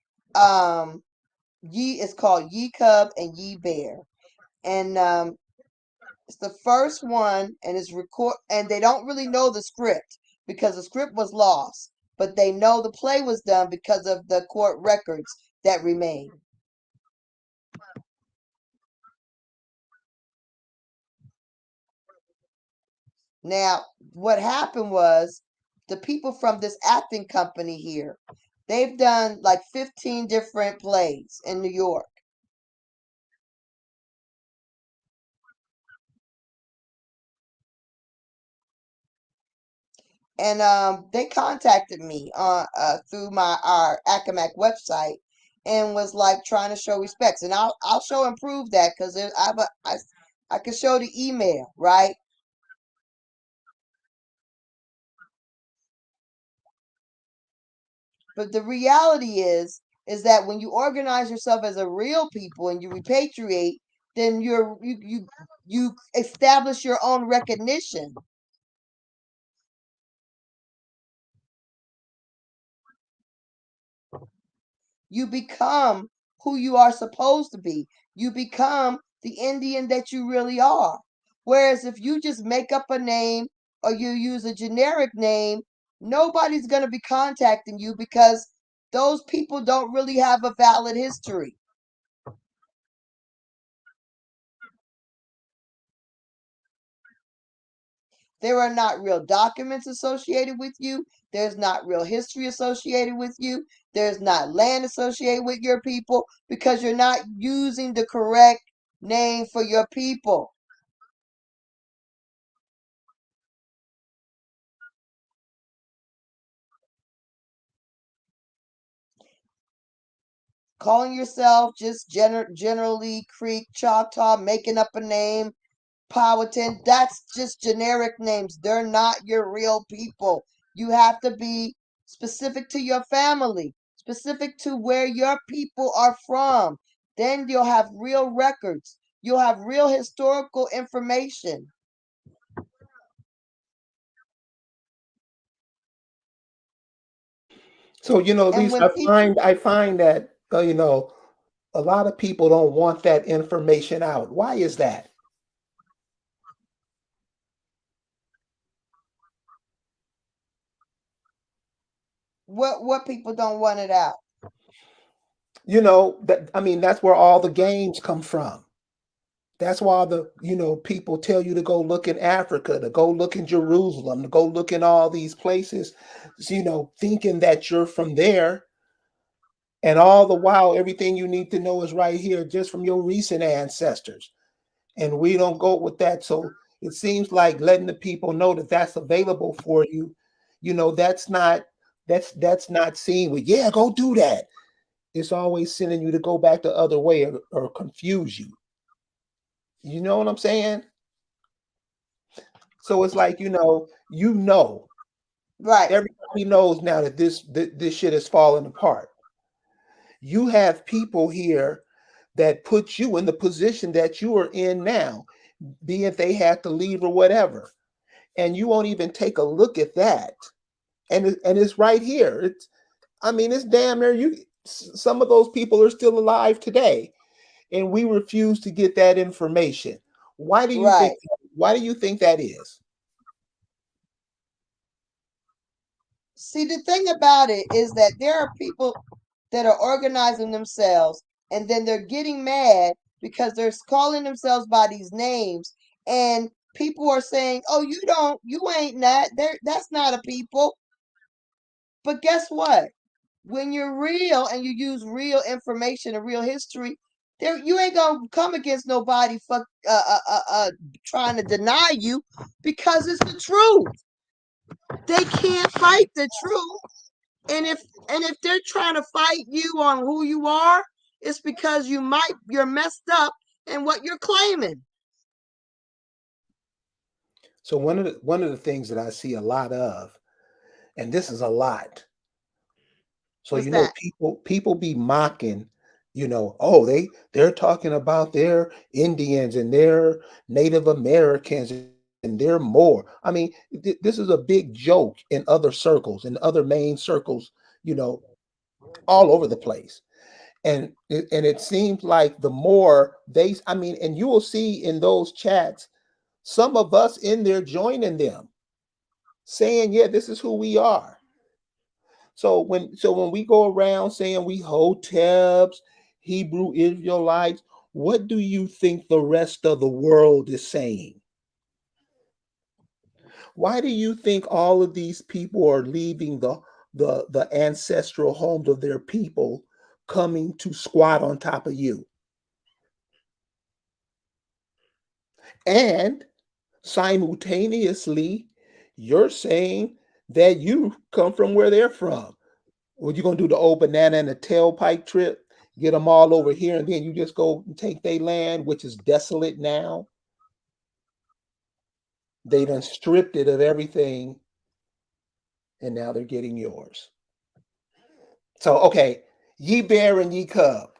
Ye is called Ye Cub and Ye Bear, and it's the first one, and it's record, and they don't really know the script because the script was lost, but they know the play was done because of the court records that remain. Now, what happened was the people from this acting company here, they've done like 15 different plays in New York. And they contacted me through our Acamac website and was like trying to show respects. And I'll show and prove that because I can show the email, right? But the reality is that when you organize yourself as a real people and you repatriate, then you establish your own recognition. You become who you are supposed to be. You become the Indian that you really are. Whereas if you just make up a name or you use a generic name, nobody's going to be contacting you because those people don't really have a valid history. There are not real documents associated with you. There's not real history associated with you. There's not land associated with your people because you're not using the correct name for your people. Calling yourself just generally Creek, Choctaw, making up a name, Powhatan, that's just generic names. They're not your real people. You have to be specific to your family, specific to where your people are from. Then you'll have real records. You'll have real historical information. So, And Lisa, when people, I find that a lot of people don't want that information out. Why is that? what people don't want it out. That I mean, that's where all the games come from. That's why people tell you to go look in Africa, to go look in Jerusalem, to go look in all these places, thinking that you're from there. And all the while, everything you need to know is right here, just from your recent ancestors. And we don't go with that. So it seems like letting the people know that that's available for you. That's not seen with, yeah, go do that. It's always sending you to go back the other way, or confuse you. You know what I'm saying? So it's like, Right, everybody knows now that this shit is falling apart. You have people here that put you in the position that you are in now, be it they had to leave or whatever, and you won't even take a look at that. And it's right here. I mean, it's damn near you. Some of those people are still alive today, and we refuse to get that information. Why do you think? right. Why do you think that is? See, the thing about it is that there are people that are organizing themselves and then they're getting mad because they're calling themselves by these names and people are saying, "Oh, you ain't that. That's not a people." But guess what? When you're real and you use real information and real history, there you ain't gonna come against nobody for trying to deny you because it's the truth. They can't fight the truth. And if they're trying to fight you on who you are, it's because you're messed up in what you're claiming. So one of the things that I see a lot of, and this is a lot. So What's that? people be mocking, oh, they're talking about their Indians and their Native Americans and they're more. I mean, this is a big joke in other circles, in other main circles, you know, all over the place. And it seems like the more I mean, and you will see in those chats some of us in there joining them, saying, yeah, this is who we are. So when we go around saying we Hoteps, Hebrew Israelites, what do you think the rest of the world is saying? Why do you think all of these people are leaving the ancestral homes of their people, coming to squat on top of you? And simultaneously, you're saying that you come from where they're from. What you gonna do, the old banana and the tailpipe trip? Get them all over here, and then you just go and take their land, which is desolate now. They done stripped it of everything, and now they're getting yours. So okay, ye bear and ye cub.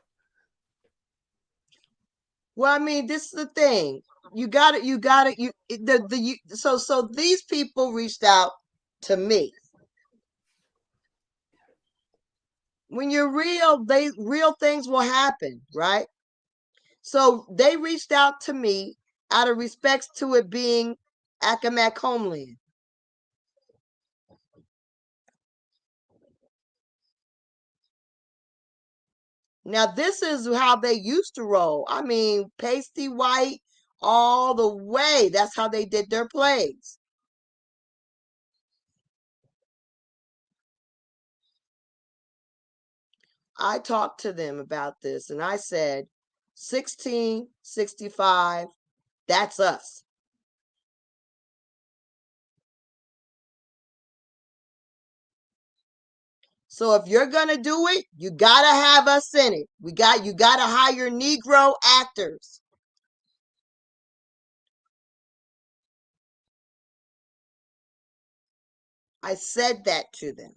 Well, I mean, this is the thing. So these people reached out to me. When you're real, real things will happen, right? So they reached out to me out of respects to it being Accomack homeland. Now this is how they used to roll. I mean, pasty white all the way. That's how they did their plays. I talked to them about this and I said, 1665, that's us. So if you're gonna do it, you gotta have us in it. You gotta hire Negro actors. I said that to them.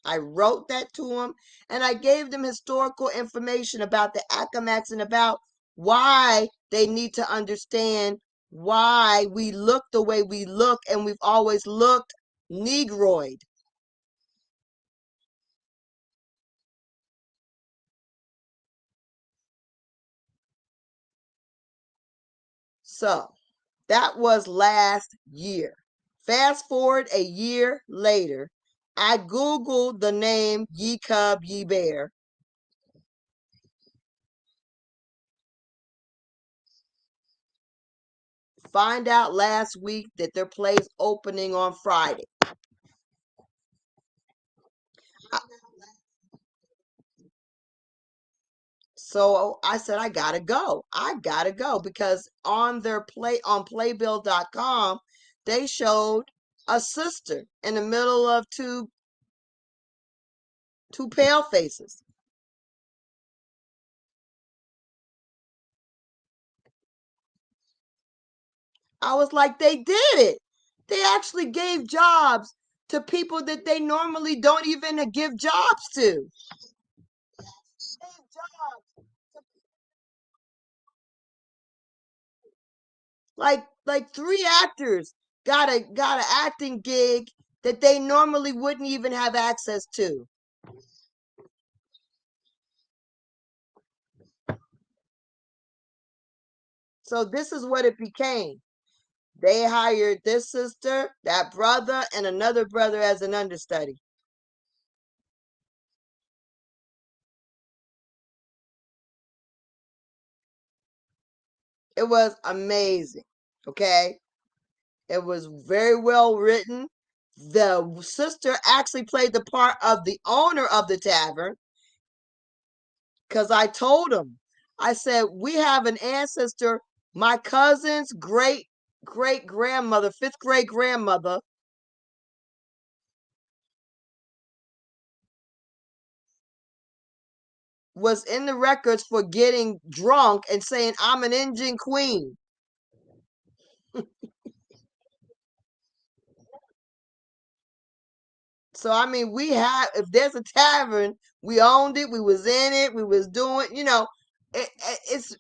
I wrote that to them, and I gave them historical information about the Accomacs and about why they need to understand why we look the way we look, and we've always looked Negroid. So that was last year. Fast forward a year later, I Googled the name Ye Cubb, Ye Bear. Find out last week that their play's opening on Friday. So I said, I gotta go. I gotta go because on their on playbill.com, they showed a sister in the middle of two pale faces. I was like, they did it. They actually gave jobs to people that they normally don't even give jobs to. Like three actors got an acting gig that they normally wouldn't even have access to. So this is what it became. They hired this sister, that brother, and another brother as an understudy. It was amazing. Okay. It was very well written. The sister actually played the part of the owner of the tavern, because I told him, I said, we have an ancestor, my cousin's great grandmother, fifth great grandmother, was in the records for getting drunk and saying, I'm an Indian queen. So I mean, we have, if there's a tavern, we owned it, we was in it, we was doing, it's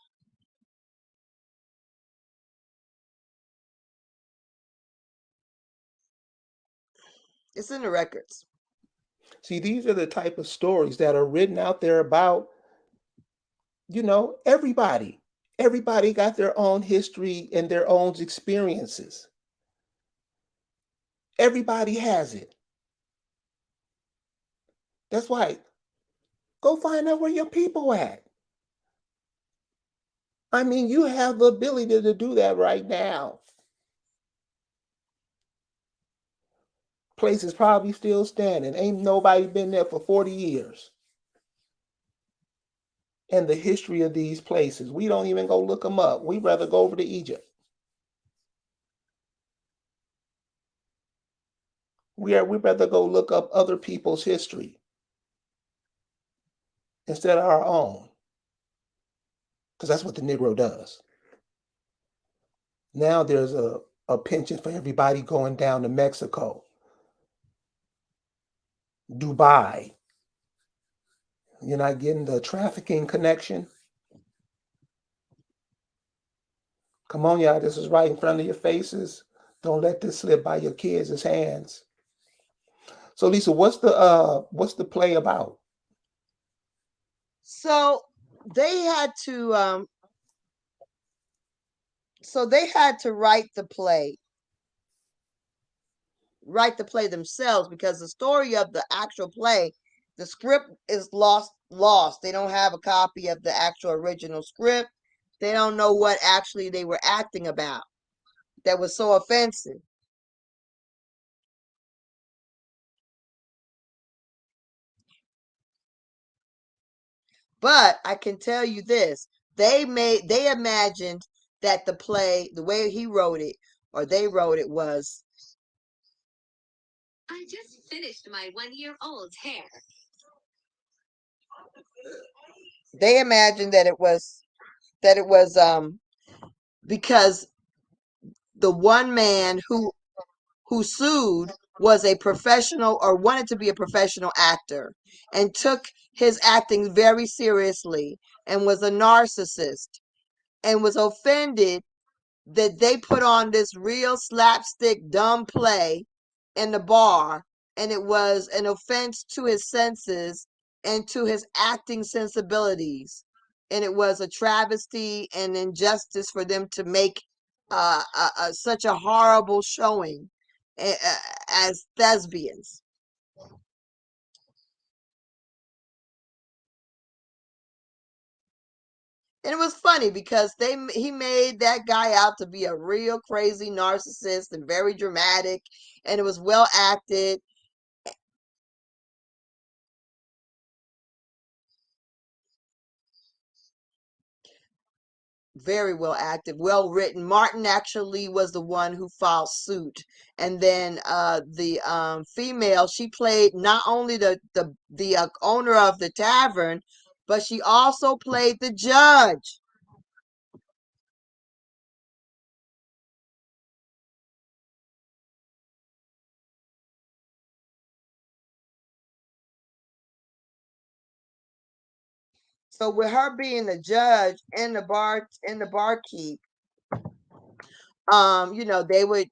it's in the records. See, these are the type of stories that are written out there about, everybody. Everybody got their own history and their own experiences. Everybody has it. That's why go find out where your people at. I mean, you have the ability to do that right now. Place is probably still standing. Ain't nobody been there for 40 years. And the history of these places, we don't even go look them up. We'd rather go over to Egypt. We'd rather go look up other people's history instead of our own. Because that's what the Negro does. Now there's a penchant for everybody going down to Mexico, Dubai. You're not getting the trafficking connection. Come on, y'all. This is right in front of your faces. Don't let this slip by your kids' hands. So, Lisa, what's the play about? So they had to write the play themselves, because the story of the actual play, the script is lost. They don't have a copy of the actual original script. They don't know what actually they were acting about that was so offensive. But I can tell you this, they imagined that the play, the way he wrote it, or they wrote it, was, I just finished my 1-year-old's hair. They imagined that it was because the one man who sued was a professional, or wanted to be a professional actor, and took his acting very seriously, and was a narcissist, and was offended that they put on this real slapstick dumb play in the bar, and it was an offense to his senses and to his acting sensibilities, and it was a travesty and injustice for them to make such a horrible showing as thespians. And it was funny because he made that guy out to be a real crazy narcissist and very dramatic, and it was well acted. Very well acted, well written. Martin actually was the one who filed suit, and then the female, she played not only the owner of the tavern, but she also played the judge. So with her being the judge and the barkeep, they would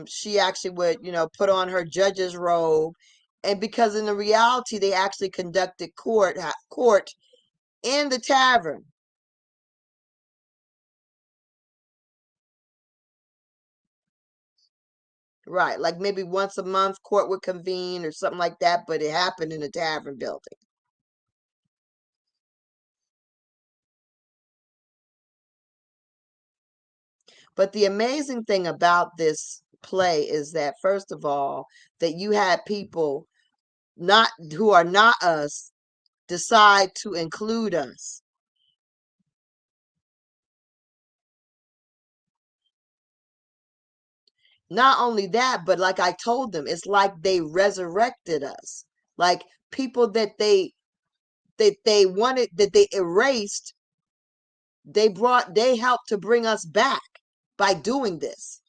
she actually would, put on her judge's robe, and because in the reality they actually conducted court in the tavern. Right, like maybe once a month court would convene or something like that, but it happened in the tavern building. But the amazing thing about this play is that, first of all, that you had people not who are not us decide to include us. Not only that, but like I told them, it's like they resurrected us. Like people that they wanted, that they erased, they helped to bring us back by doing this.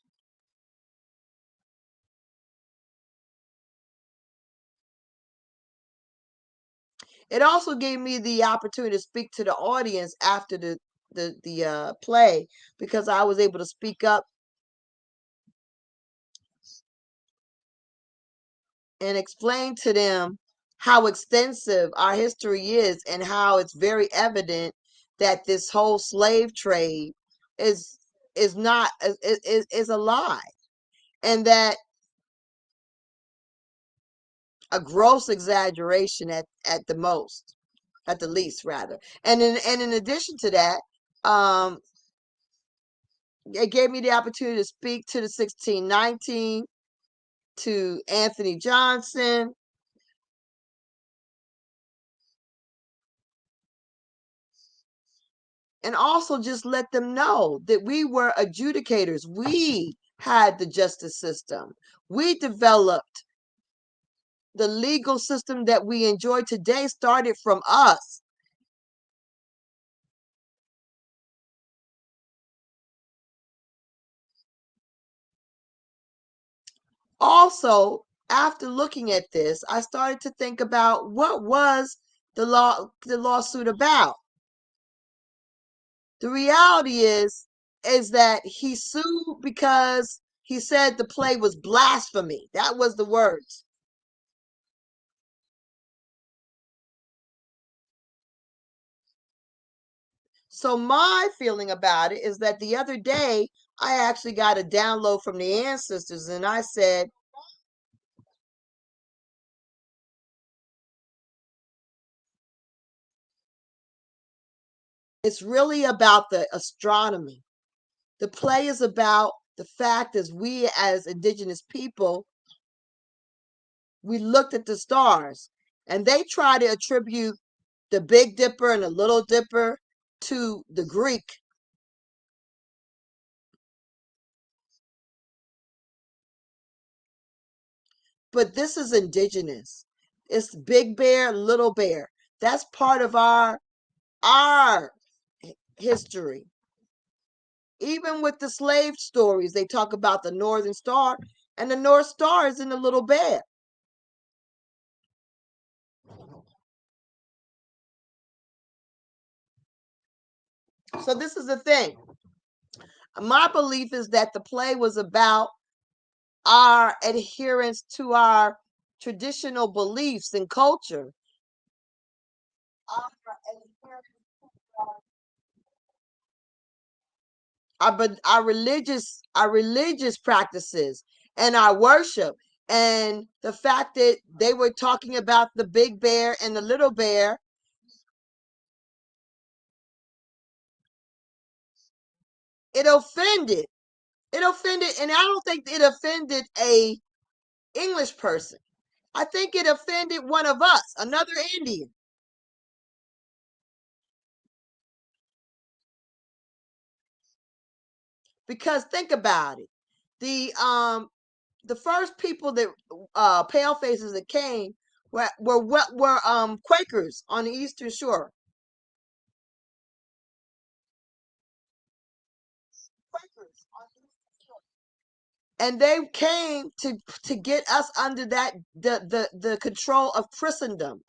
It also gave me the opportunity to speak to the audience after the play, because I was able to speak up and explain to them how extensive our history is and how it's very evident that this whole slave trade is is not is a lie, and that a gross exaggeration at the most, at the least rather. And in addition to that, um it gave me the opportunity to speak to the 1619, to Anthony Johnson, and also just let them know that we were adjudicators. We had the justice system. We developed the legal system that we enjoy today, started from us. Also, after looking at this, I started to think about what was the lawsuit about. The reality is that he sued because he said the play was blasphemy. That was the words. So my feeling about it is that the other day I actually got a download from the ancestors, and I said, it's really about the astronomy. The play is about the fact as we as indigenous people, we looked at the stars, and they try to attribute the Big Dipper and the Little Dipper to the Greek. But this is indigenous. It's Big Bear, Little Bear. That's part of our history. Even with the slave stories, they talk about the Northern Star, and the North Star is in the Little Bear. So this is the thing. My belief is that the play was about our adherence to our traditional beliefs and culture, our religious practices and our worship, and the fact that they were talking about the big bear and the little bear. It offended it offended, and I don't think it offended a English person. I think it offended one of us, another Indian. Because think about it, the first people that pale faces that came were Quakers on the Eastern Shore. And they came to get us under that the control of Christendom.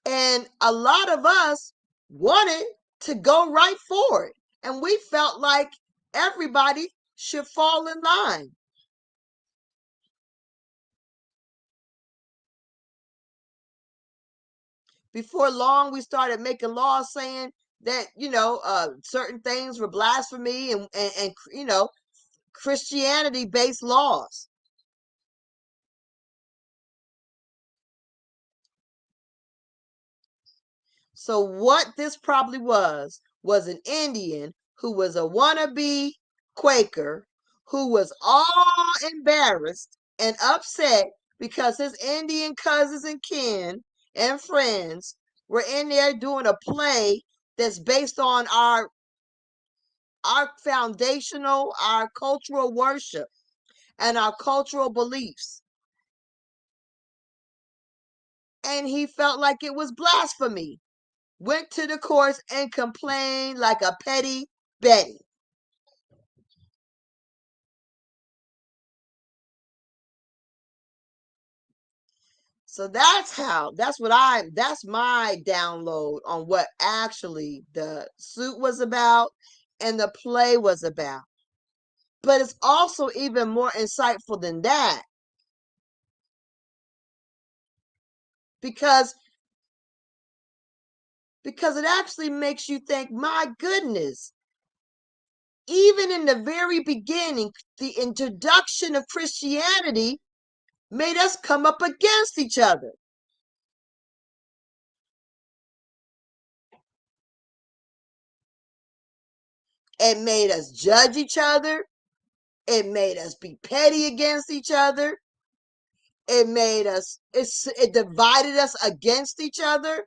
And a lot of us wanted to go right for it, and we felt like everybody should fall in line. Before long, we started making laws saying that certain things were blasphemy, and Christianity based laws. So what this probably was an Indian who was a wannabe Quaker who was all embarrassed and upset because his Indian cousins and kin and friends were in there doing a play that's based on our foundational, our cultural worship and our cultural beliefs. And he felt like it was blasphemy. Went to the courts and complained like a petty Betty. So that's my download on what actually the suit was about and the play was about. But it's also even more insightful than that. Because it actually makes you think, my goodness, even in the very beginning, the introduction of Christianity made us come up against each other. It made us judge each other. It made us be petty against each other. It divided us against each other.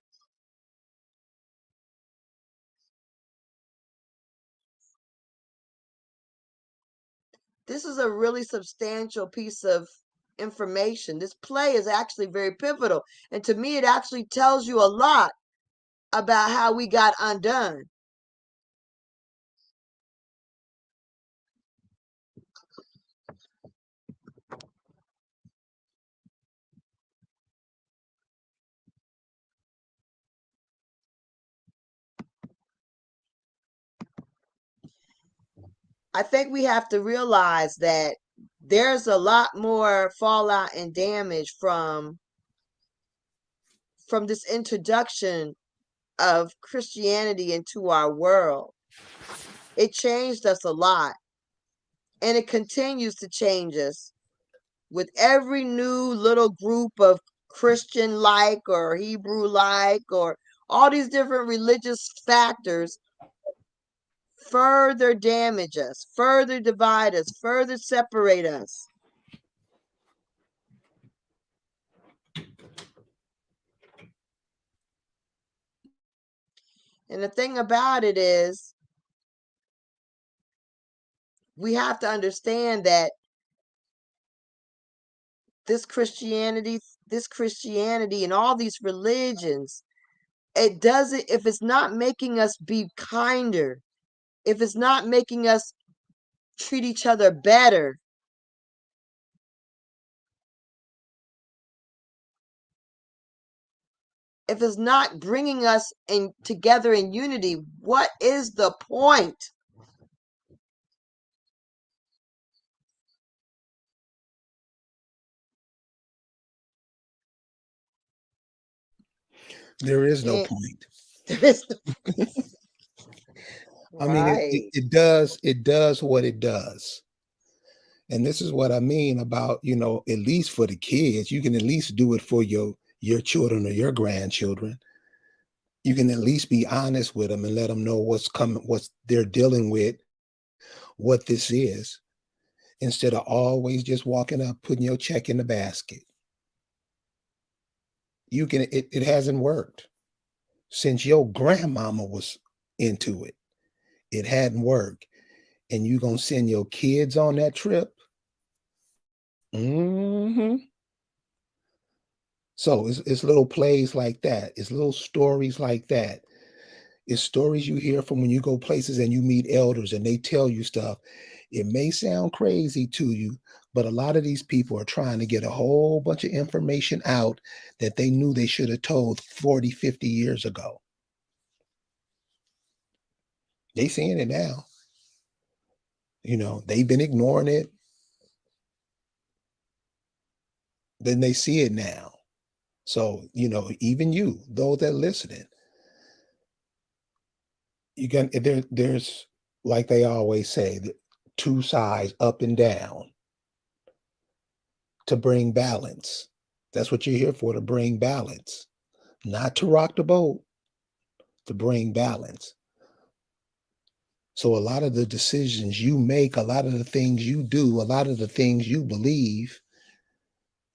This is a really substantial piece of information. This play is actually very pivotal. And to me, it actually tells you a lot about how we got undone. I think we have to realize that there's a lot more fallout and damage from this introduction of Christianity into our world. It changed us a lot, and it continues to change us with every new little group of Christian like or Hebrew like or all these different religious factors further damage us, further divide us, further separate us. And the thing about it is, we have to understand that this Christianity, and all these religions, it doesn't, if it's not making us be kinder, if it's not making us treat each other better, if it's not bringing us in together in unity, what is the point? There is no And point. there is I mean, right. it does what it does. And this is what I mean about, at least for the kids, you can at least do it for your children or your grandchildren. You can at least be honest with them and let them know what's coming, what they're dealing with, what this is, instead of always just walking up, putting your check in the basket. It hasn't worked since your grandmama was into it. It hadn't worked. And you gonna send your kids on that trip? Hmm. So it's little plays like that. It's little stories like that. It's stories you hear from when you go places and you meet elders and they tell you stuff. It may sound crazy to you, but a lot of these people are trying to get a whole bunch of information out that they knew they should have told 40, 50 years ago. They seeing it now. They've been ignoring it. Then they see it now. So, even you, those that are listening, there's, like they always say, the two sides, up and down, to bring balance. That's what you're here for, to bring balance, not to rock the boat. to bring balance. So a lot of the decisions you make, a lot of the things you do, a lot of the things you believe,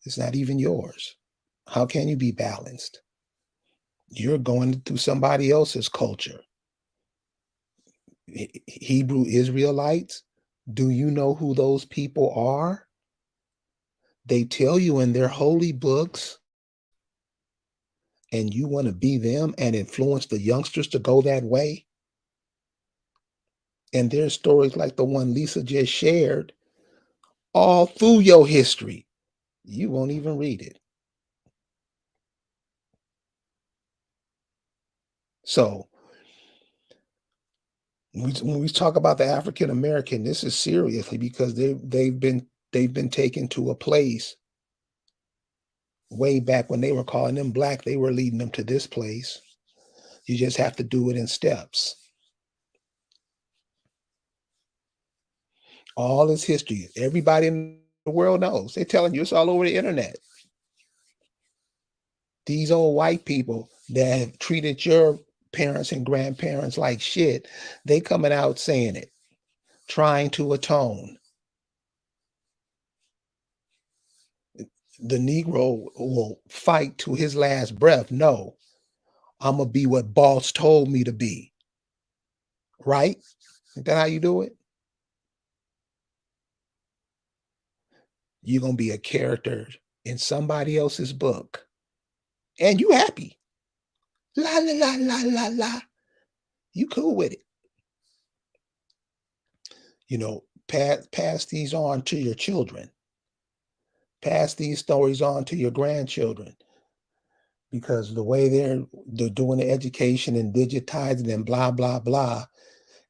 it's not even yours. How can you be balanced? You're going through somebody else's culture. Hebrew Israelites, do you know who those people are? They tell you in their holy books, and you want to be them and influence the youngsters to go that way. And there's stories like the one Lisa just shared all through your history. You won't even read it. So when we talk about the African American, this is seriously because they've been taken to a place way back when they were calling them black. They were leading them to this place. You just have to do it in steps. All this history, everybody in the world knows. They're telling you it's all over the internet. These old white people that have treated your parents and grandparents like shit, they coming out saying it, trying to atone. The Negro will fight to his last breath. No, I'm gonna be what boss told me to be. Right? Is that how you do it? You're gonna be a character in somebody else's book. And you happy. La la la la la la. You cool with it. Pass these on to your children. Pass these stories on to your grandchildren, because the way they're doing the education and digitizing and blah blah blah,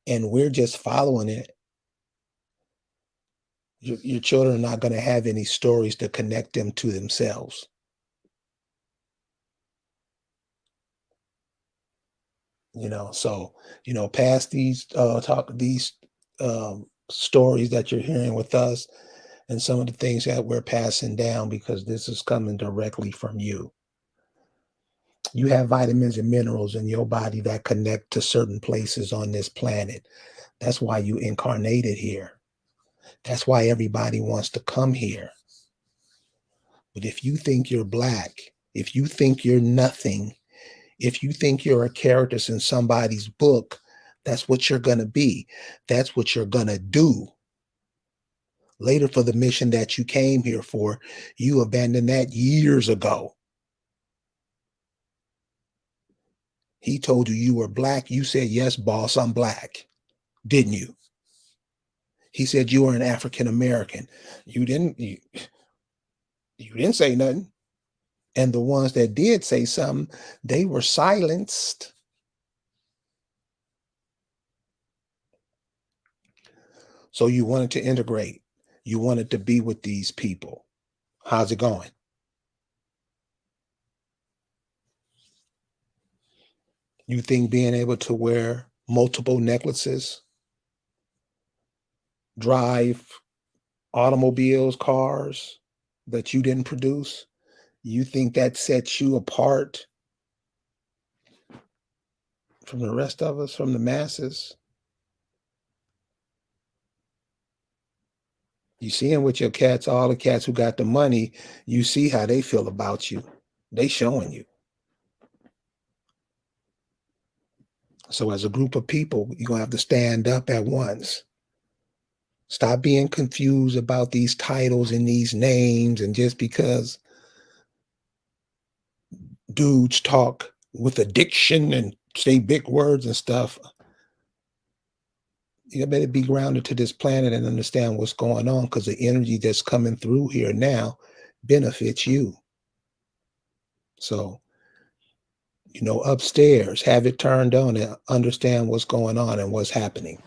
and we're just following it. Your children are not going to have any stories to connect them to themselves. So pass these stories that you're hearing with us, and some of the things that we're passing down, because this is coming directly from you. You have vitamins and minerals in your body that connect to certain places on this planet. That's why you incarnated here. That's why everybody wants to come here. But if you think you're black, if you think you're nothing, if you think you're a character in somebody's book, that's what you're going to be. That's what you're going to do. Later, for the mission that you came here for, you abandoned that years ago. He told you you were black. You said, yes, boss, I'm black. Didn't you? He said you were an African American. You didn't say nothing. And the ones that did say something, they were silenced. So you wanted to integrate. You wanted to be with these people. How's it going? You think being able to wear multiple necklaces, drive automobiles, cars that you didn't produce, you think that sets you apart from the rest of us, from the masses? You see them with your cats, all the cats who got the money, you see how they feel about you. They showing you. So as a group of people, you're going to have to stand up at once. Stop being confused about these titles and these names, and just because dudes talk with addiction and say big words and stuff, you better be grounded to this planet and understand what's going on, because the energy that's coming through here now benefits you. So, upstairs, have it turned on and understand what's going on and what's happening.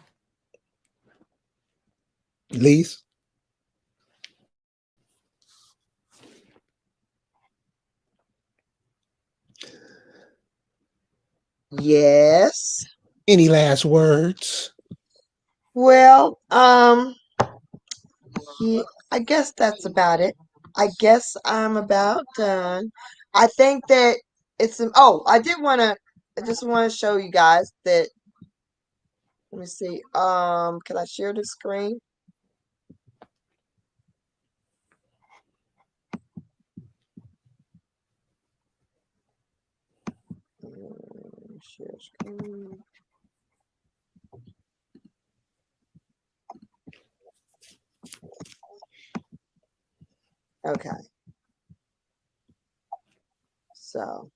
Lise? Yes. Any last words? Well, yeah, I guess that's about it. I guess I'm about done. I think that oh, I did want to I just want to show you guys that. Let me see. Can I share the screen? Share screen. Okay. So,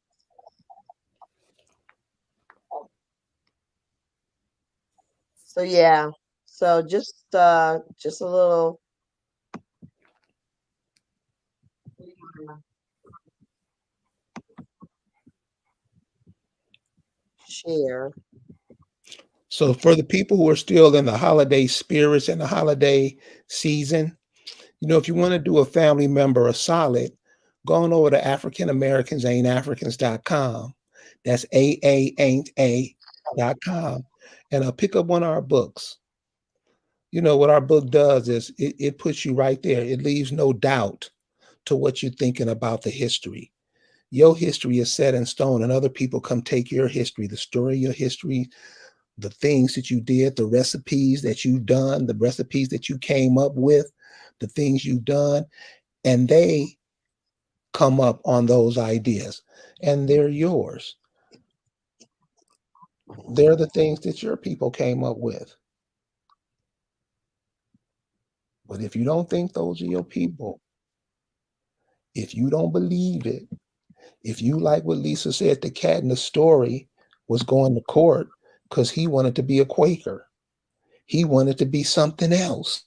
so yeah. So just a little share. So for the people who are still in the holiday spirits and the holiday season, if you want to do a family member a solid, go on over to AfricanAmericans.com. That's AAAin't.com. And pick up one of our books. What our book does is it puts you right there. It leaves no doubt to what you're thinking about the history. Your history is set in stone, and other people come take your history, the story of your history, the things that you did, the recipes that you've done, the recipes that you came up with, the things you've done, and they come up on those ideas and they're yours. They're the things that your people came up with. But if you don't think those are your people, if you don't believe it, if you like what Lisa said, the cat in the story was going to court because he wanted to be a Quaker. He wanted to be something else.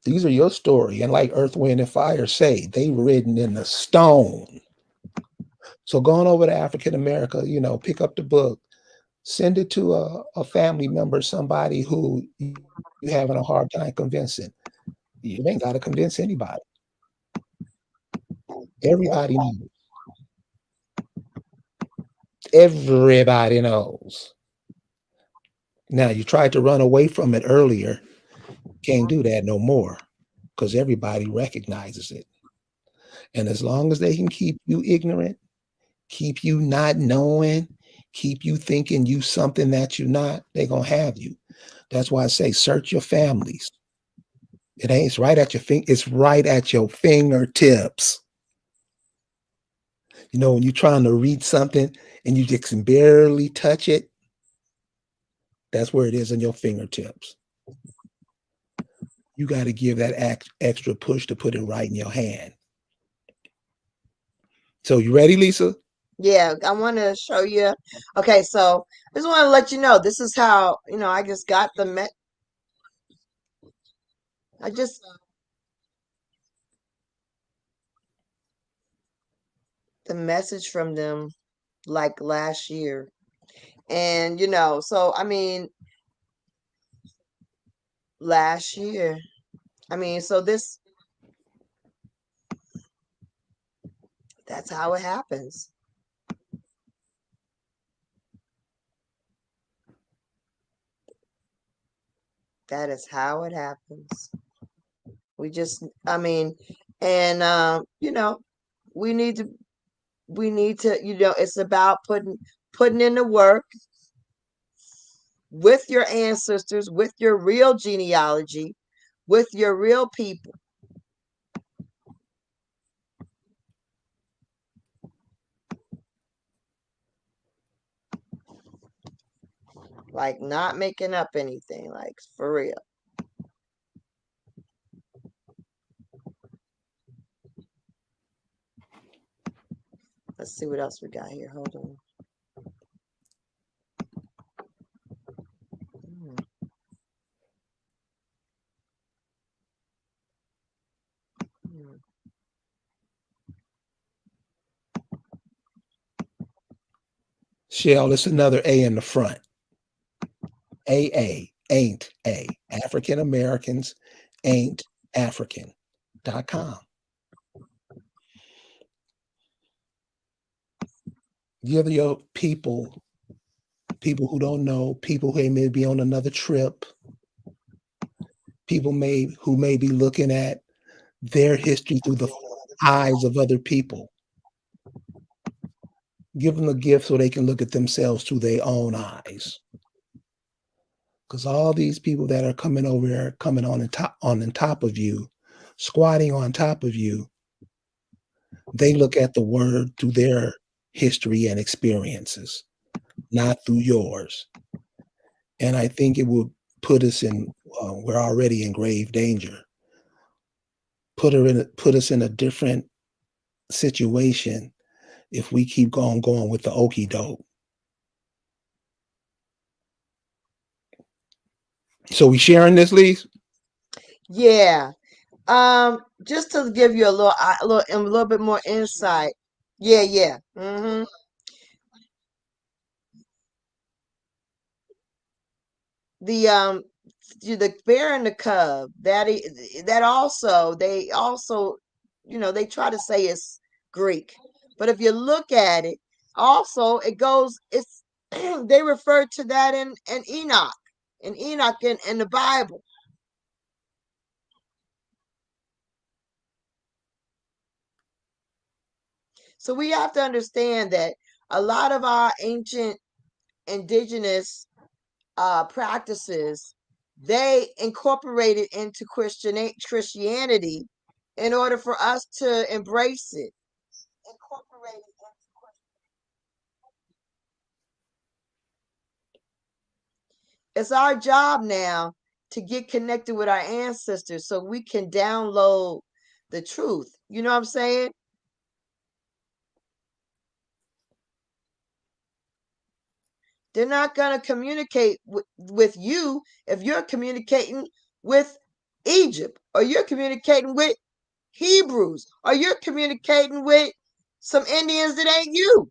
These are your story. And like Earth, Wind, and Fire say, they written in the stone. So going over to African America, pick up the book, send it to a family member, somebody who you having a hard time convincing. You ain't got to convince anybody. Everybody knows. Everybody knows. Now, you tried to run away from it earlier. Can't do that no more because everybody recognizes it. And as long as they can keep you ignorant, keep you not knowing, keep you thinking you something that you're not, they're going to have you. That's why I say search your families. It ain't it's right at your it's right at your fingertips. When you're trying to read something and you just can barely touch it, that's where it is in your fingertips. You got to give that extra push to put it right in your hand. So you ready, Lisa? Yeah, I want to show you. Okay, so I just want to let you know this is how, I just got I just the message from them like last year. And so I mean last year. I mean, so that's how it happens. That is how it happens. We just I mean, and we need to it's about putting in the work with your ancestors, with your real genealogy, with your real people. Like not making up anything, like for real. Let's see what else we got here. Hold on. Hmm. Hmm. Shell, it's another A in the front. AA ain't A. African Americans ain't African.com. Give your people who don't know, people who may be on another trip, who may be looking at their history through the eyes of other people. Give them a gift so they can look at themselves through their own eyes. Because all these people that are coming over here, coming on top of you, squatting on top of you, they look at the word through their history and experiences, not through yours. And I think it will put us in, we're already in grave danger. Put us in a different situation if we keep going with the okie doke. So we sharing this, Lise? Yeah. Just to give you a little bit more insight. Yeah. Mm-hmm. The the Bear and the Cub, that also, they also, they try to say it's Greek, but if you look at it, also it goes, it's they refer to that in Enoch in the Bible. So we have to understand that a lot of our ancient indigenous practices, they incorporated into Christianity in order for us to embrace it. Incorporated. It's our job now to get connected with our ancestors so we can download the truth. You know what I'm saying? They're not going to communicate with you if you're communicating with Egypt, or you're communicating with Hebrews, or you're communicating with some Indians that ain't you.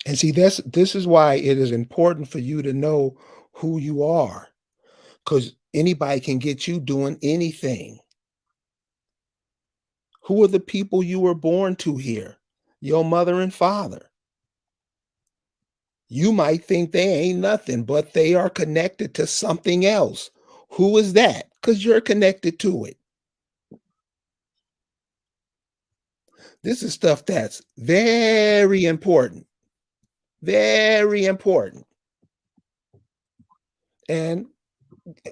And see, this is why it is important for you to know who you are, because anybody can get you doing anything. Who are the people you were born to here? Your mother and father. You might think they ain't nothing, but they are connected to something else. Who is that? Because you're connected to it. This is stuff that's very important. Very important. And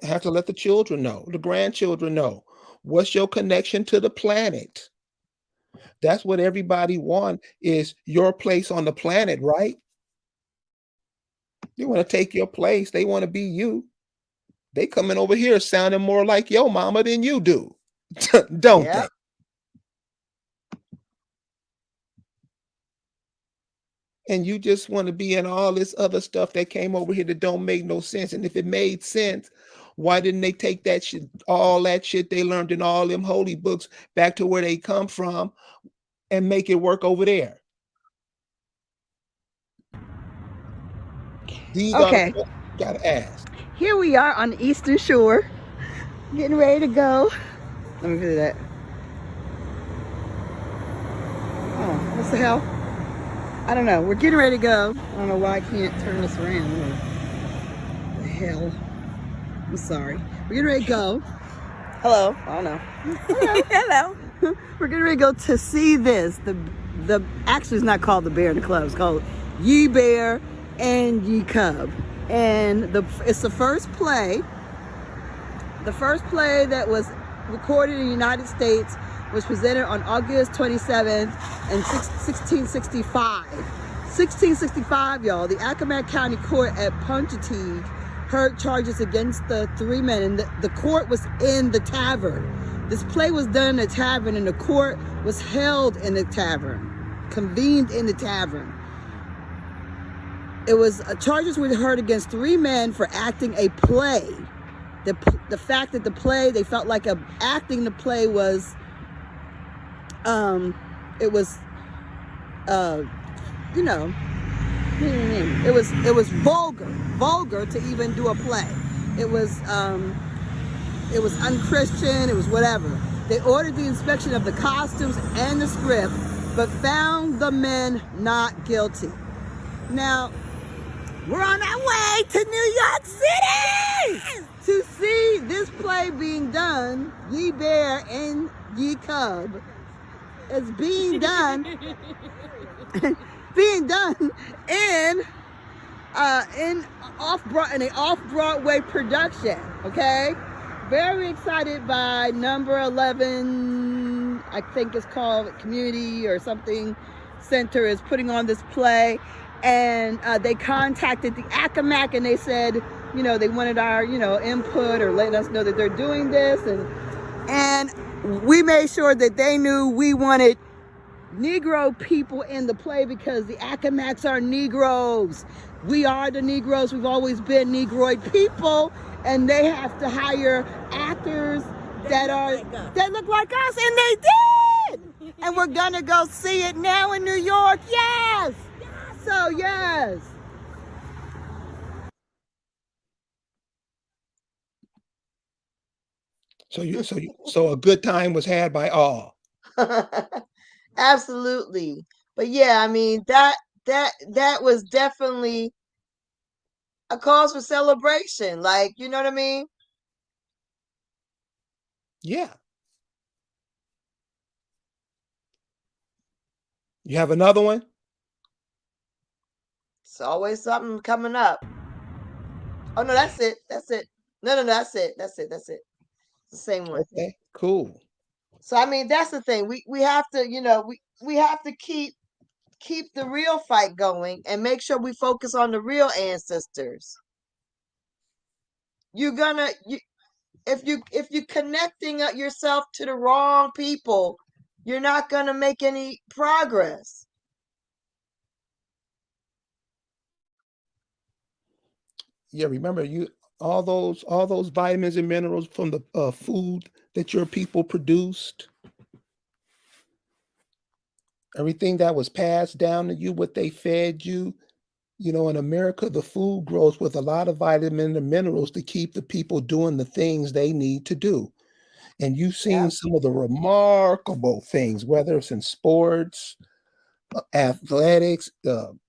have to let the children know, the grandchildren know. What's your connection to the planet? That's what everybody want, is your place on the planet, right? They want to take your place. They want to be you. They coming over here sounding more like your mama than you do. Don't Yep. they? And you just want to be in all this other stuff that came over here that don't make no sense. And if it made sense, why didn't they take that shit, all that shit they learned in all them holy books, back to where they come from and make it work over there? These are the Okay. questions you gotta ask. Here we are on the Eastern Shore, getting ready to go. Let me do that. Oh, what the hell? I don't know. We're getting ready to go. I don't know why I can't turn this around. What the hell? I'm sorry. We're getting ready to go. Hello. I don't know. Hello. We're getting ready to go to see this. The actually, it's not called the Bear and the Club. It's called Ye Bear and Ye Cubb, and it's the first play. The first play that was recorded in the United States was presented on August 27th in 1665. 1665, y'all. The Accomack County Court at Pontiac heard charges against the three men, and the court was in the tavern. This play was done in the tavern, and the court was held in the tavern, convened in the tavern. It was charges were heard against three men for acting a play. The fact that the play, they felt like acting the play was, it was, you know, it was vulgar to even do a play. It was unchristian. It was whatever. They ordered the inspection of the costumes and the script, but found the men not guilty. Now, we're on our way to New York City to see this play being done, Ye Bear and Ye Cubb, is being done in in an off Broadway production. Okay, very excited by number 11. I think it's called Community or something Center is putting on this play, and they contacted the ACAMAC and they said, they wanted our input or letting us know that they're doing this, and we made sure that they knew we wanted Negro people in the play because the Acamacs are Negroes. We are the Negroes. We've always been Negroid people, and they have to hire actors that look like us, and they did. And we're gonna go see it now in New York. Yes. So yes. So a good time was had by all. Absolutely. But yeah, I mean that was definitely a cause for celebration. Like, you know what I mean? Yeah. You have another one? It's always something coming up. Oh no, that's it. That's it. No, that's it. That's it. That's it. It's the same one. Okay, cool. So I mean, that's the thing. We have to, we have to keep the real fight going and make sure we focus on the real ancestors. You're gonna if you connecting yourself to the wrong people, you're not gonna make any progress. Yeah, remember all those vitamins and minerals from the food that your people produced, everything that was passed down to you, what they fed you. In America, the food grows with a lot of vitamins and minerals to keep the people doing the things they need to do. And you've seen Yep. some of the remarkable things, whether it's in sports, athletics,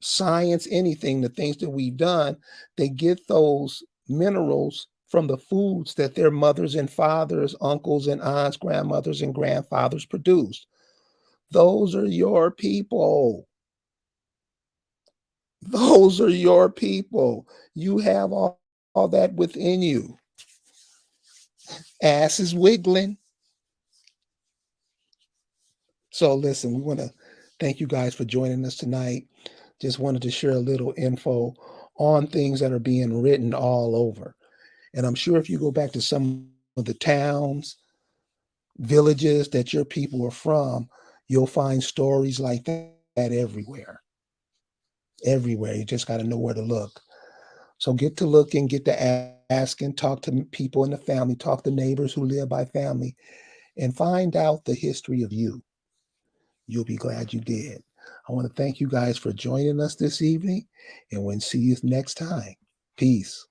science, anything, the things that we've done, they get those minerals from the foods that their mothers and fathers, uncles and aunts, grandmothers and grandfathers produced. Those are your people. Those are your people. You have all that within you. Ass is wiggling. So listen, we want to thank you guys for joining us tonight. Just wanted to share a little info on things that are being written all over. And I'm sure if you go back to some of the towns, villages that your people are from, you'll find stories like that everywhere. Everywhere. You just got to know where to look. So get to looking, get to asking, talk to people in the family, talk to neighbors who live by family, and find out the history of you. You'll be glad you did. I want to thank you guys for joining us this evening, and we'll see you next time. Peace.